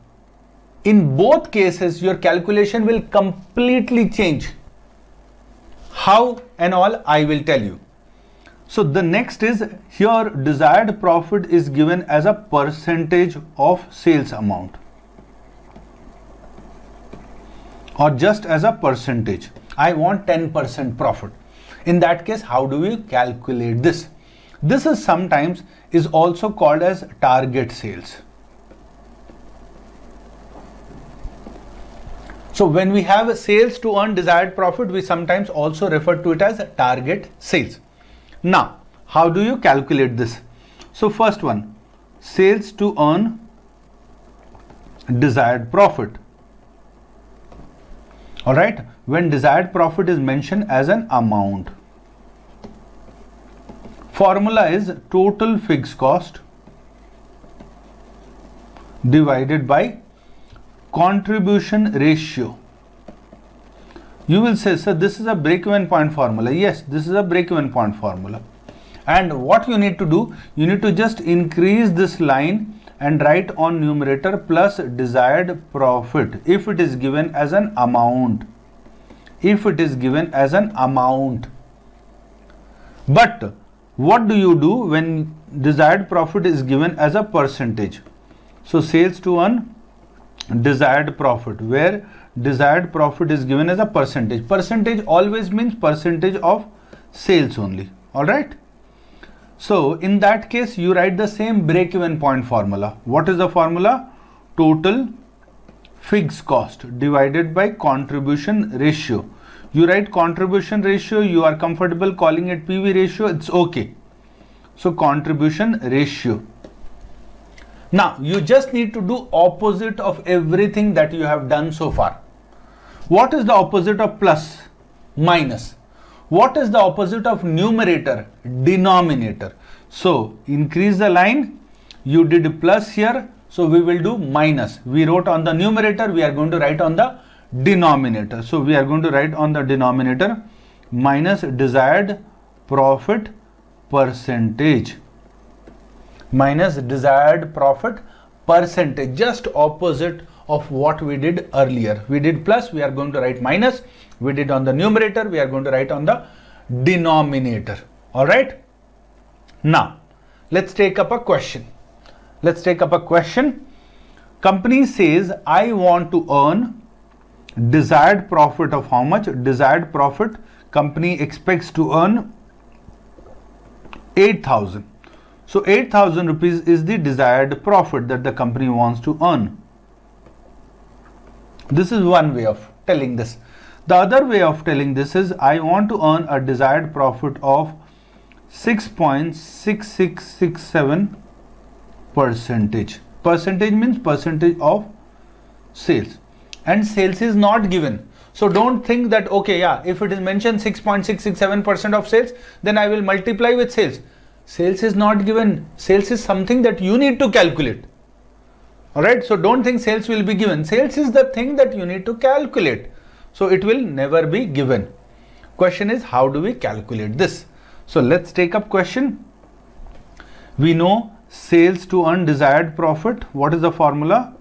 in both cases, your calculation will completely change. How and all, I will tell you. So the next is, here desired profit is given as a percentage of sales amount, or just as a percentage. I want 10% profit. In that case, how do we calculate this? This is sometimes is also called as target sales. So when we have sales to earn desired profit, we sometimes also refer to it as target sales. Now, how do you calculate this? So first one, sales to earn desired profit. All right, when desired profit is mentioned as an amount. Formula is total fixed cost divided by contribution ratio. You will say, sir, this is a break-even point formula. Yes, this is a break-even point formula. And what you need to do, you need to just increase this line and write on numerator plus desired profit if it is given as an amount. If it is given as an amount. But what do you do when desired profit is given as a percentage? So sales to earn desired profit, where desired profit is given as a percentage. Percentage always means percentage of sales only. All right. So in that case, you write the same break-even point formula. What is the formula? Total fixed cost divided by contribution ratio. You write contribution ratio. You are comfortable calling it PV ratio. It's okay. So contribution ratio. Now you just need to do opposite of everything that you have done so far. What is the opposite of plus? Minus. What is the opposite of numerator? Denominator. So increase the line. You did plus here. So we will do minus. We wrote on the numerator. We are going to write on the denominator. So we are going to write on the denominator minus desired profit percentage. Minus desired profit percentage, just opposite of what we did earlier. We did plus, we are going to write minus. We did on the numerator, we are going to write on the denominator. All right. Now, let's take up a question. Let's take up a question. Company says, I want to earn desired profit of how much? Desired profit, company expects to earn 8,000. So 8,000 rupees is the desired profit that the company wants to earn. This is one way of telling this. The other way of telling this is, I want to earn a desired profit of 6.6667 percentage. Percentage means percentage of sales. And sales is not given. So don't think that, okay, yeah, if it is mentioned 6.667% of sales, then I will multiply with sales. Sales is not given. Sales is something that you need to calculate. Alright, so don't think sales will be given. Sales is the thing that you need to calculate. So it will never be given. Question is, how do we calculate this? So let's take up question. We know sales to earn desired profit. What is the formula?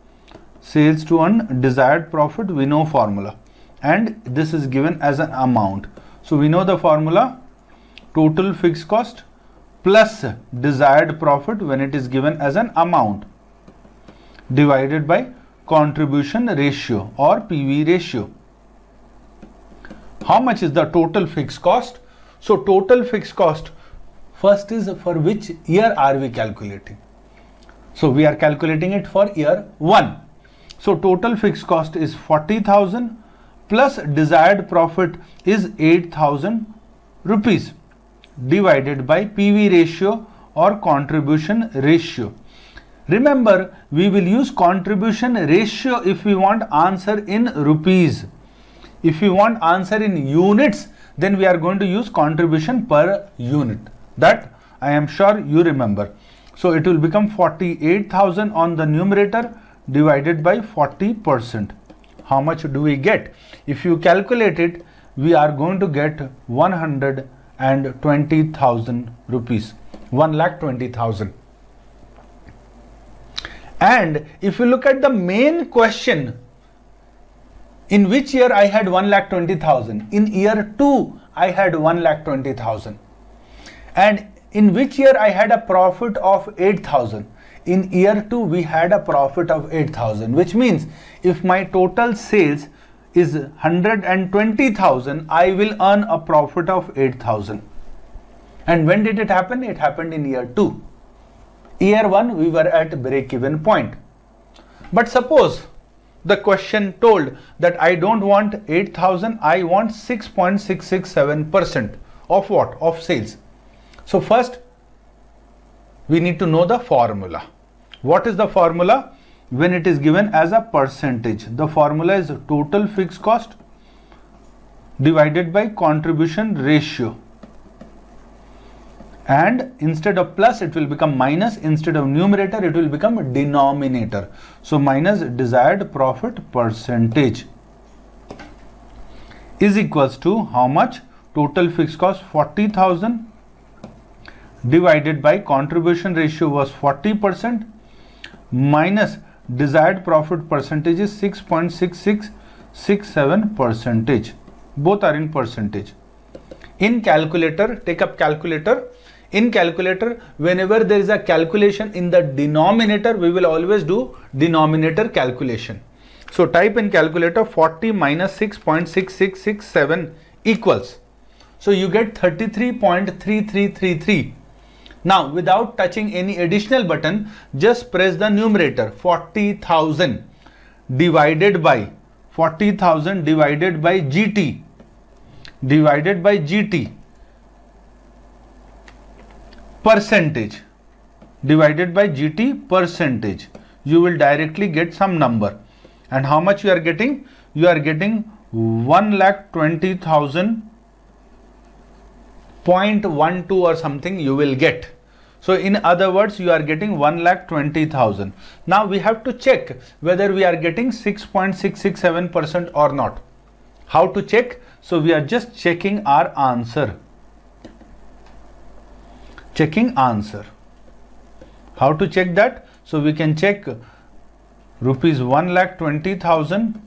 Sales to earn desired profit, we know formula. And this is given as an amount. So we know the formula, total fixed cost plus desired profit when it is given as an amount divided by contribution ratio or PV ratio. How much is the total fixed cost? So total fixed cost, first is for which year are we calculating? So we are calculating it for year 1. So total fixed cost is 40,000 plus desired profit is 8,000 rupees divided by PV ratio or contribution ratio. Remember, we will use contribution ratio if we want answer in rupees. If we want answer in units, then we are going to use contribution per unit. That I am sure you remember. So it will become 48,000 on the numerator divided by 40%. How much do we get? If you calculate it, we are going to get 120,000 rupees. 1,20,000. And if you look at the main question, in which year I had 1,20,000? In year 2, I had 1,20,000. And in which year I had a profit of 8,000? In year 2, we had a profit of 8,000, which means if my total sales is 120,000, I will earn a profit of 8,000. And when did it happen? It happened in year 2. Year 1, we were at break-even point. But suppose the question told that I don't want 8,000, I want 6.667% of what? Of sales. So first, we need to know the formula. What is the formula? When it is given as a percentage, the formula is total fixed cost divided by contribution ratio. And instead of plus, it will become minus. Instead of numerator, it will become denominator. So minus desired profit percentage is equals to how much? Total fixed cost 40,000 divided by contribution ratio was 40% minus desired profit percentage is 6.6667%. Both are in percentage. In calculator, take up calculator. In calculator, whenever there is a calculation in the denominator, we will always do denominator calculation. So type in calculator 40 minus 6.6667 equals. So you get 33.3333. Now, without touching any additional button, just press the numerator 40,000 divided by GT percentage divided by GT percentage. You will directly get some number. And how much you are getting? You are getting 1,20,000.12 or something you will get. So in other words, you are getting 1,20,000. Now we have to check whether we are getting 6.667% or not. How to check? So we are just checking our answer. Checking answer. How to check that? So we can check rupees 1,20,000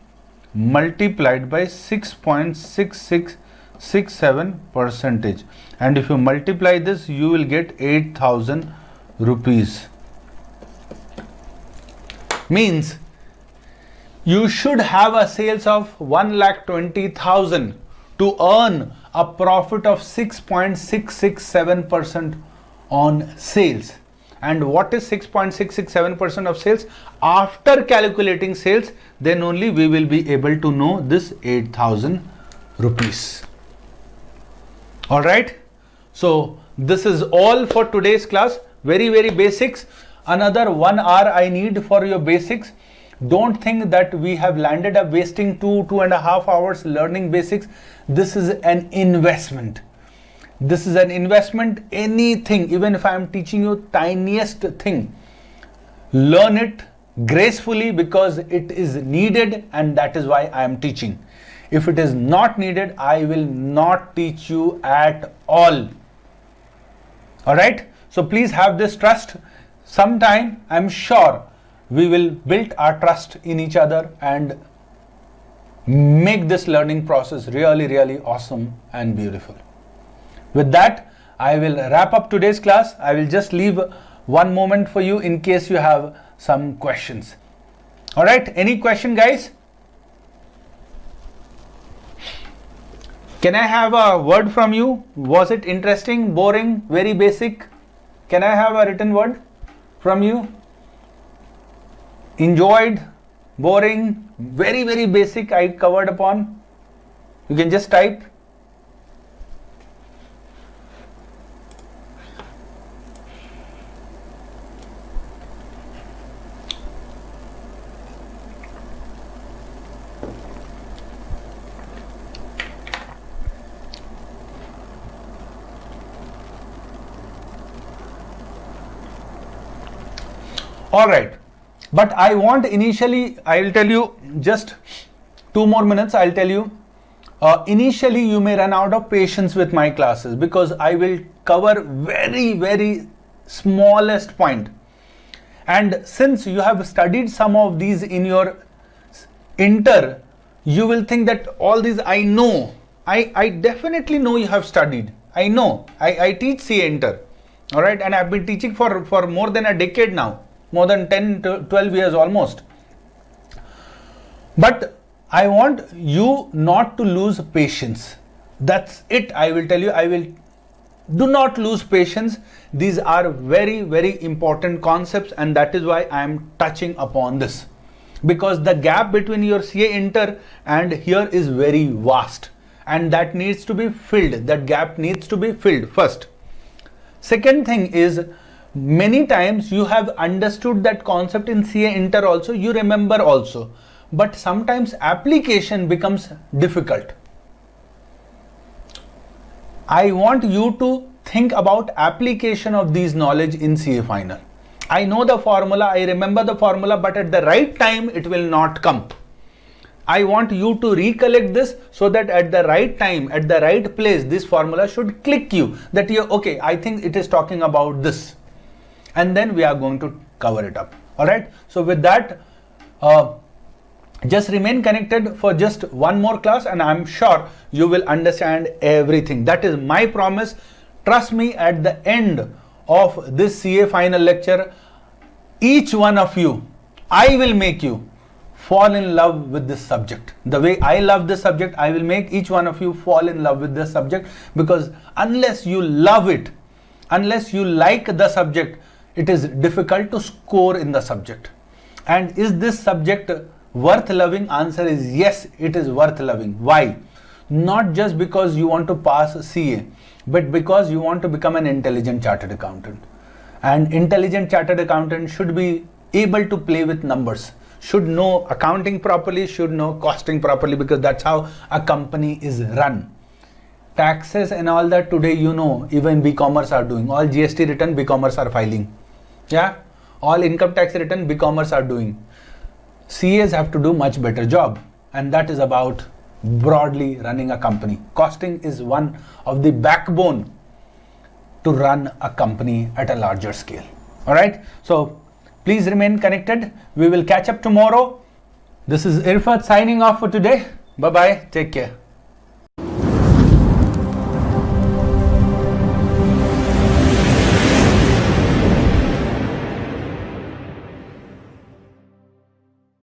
multiplied by 6.6667%, and if you multiply this, you will get 8,000 rupees. Means you should have a sales of 1,20,000 to earn a profit of 6.667% on sales. And what is 6.667% of sales? After calculating sales, then only we will be able to know this 8,000 rupees. All right. So this is all for today's class. Very, very basics. Another 1 hour I need for your basics. Don't think that we have landed up wasting 2.5 hours learning basics. This is an investment. This is an investment. Anything, even if I am teaching you tiniest thing, learn it gracefully because it is needed, and that is why I am teaching. If it is not needed, I will not teach you at all. All right. So please have this trust. Sometime I am sure we will build our trust in each other and make this learning process really, really awesome and beautiful. With that, I will wrap up today's class. I will just leave one moment for you in case you have some questions. All right. Any question, guys? Can I have a word from you? Was it interesting, boring, very basic? Can I have a written word from you? Enjoyed, boring, very, very basic I covered upon? You can just type. All right, but I want initially, I'll tell you just 2 more minutes. I'll tell you, initially you may run out of patience with my classes because I will cover very smallest point. And since you have studied some of these in your inter, you will think that all these I know. I definitely know you have studied. I know. I teach CA inter. All right, and I've been teaching for more than a decade now, more than 10 to 12 years almost. But I want you not to lose patience. That's it. I will tell you, do not lose patience. These are very important concepts, and that is why I am touching upon this, because the gap between your CA inter and here is very vast, and that needs to be filled. That gap needs to be filled first. Second thing is, many times you have understood that concept in CA inter also, you remember also, but sometimes application becomes difficult. I want you to think about application of these knowledge in CA final. I know the formula, I remember the formula, but at the right time it will not come. I want you to recollect this so that at the right time, at the right place, this formula should click you that you, okay, I think it is talking about this. And then we are going to cover it up. All right. So with that, just remain connected for just one more class, and I'm sure you will understand everything. That is my promise. Trust me, at the end of this CA final lecture, each one of you, I will make you fall in love with this subject. The way I love this subject, I will make each one of you fall in love with this subject, because unless you love it, unless you like the subject, it is difficult to score in the subject. And is this subject worth loving? Answer is yes, it is worth loving. Why? Not just because you want to pass CA, but because you want to become an intelligent chartered accountant. And intelligent chartered accountant should be able to play with numbers, should know accounting properly, should know costing properly, because that's how a company is run. Taxes and all that today, you know, even B-commerce are doing. All GST return, B-commerce are filing. Yeah, all income tax return, B-commerce are doing. CAs have to do much better job, and that is about broadly running a company. Costing is one of the backbone to run a company at a larger scale. All right, so please remain connected. We will catch up tomorrow. This is Irfat signing off for today. Bye bye. Take care.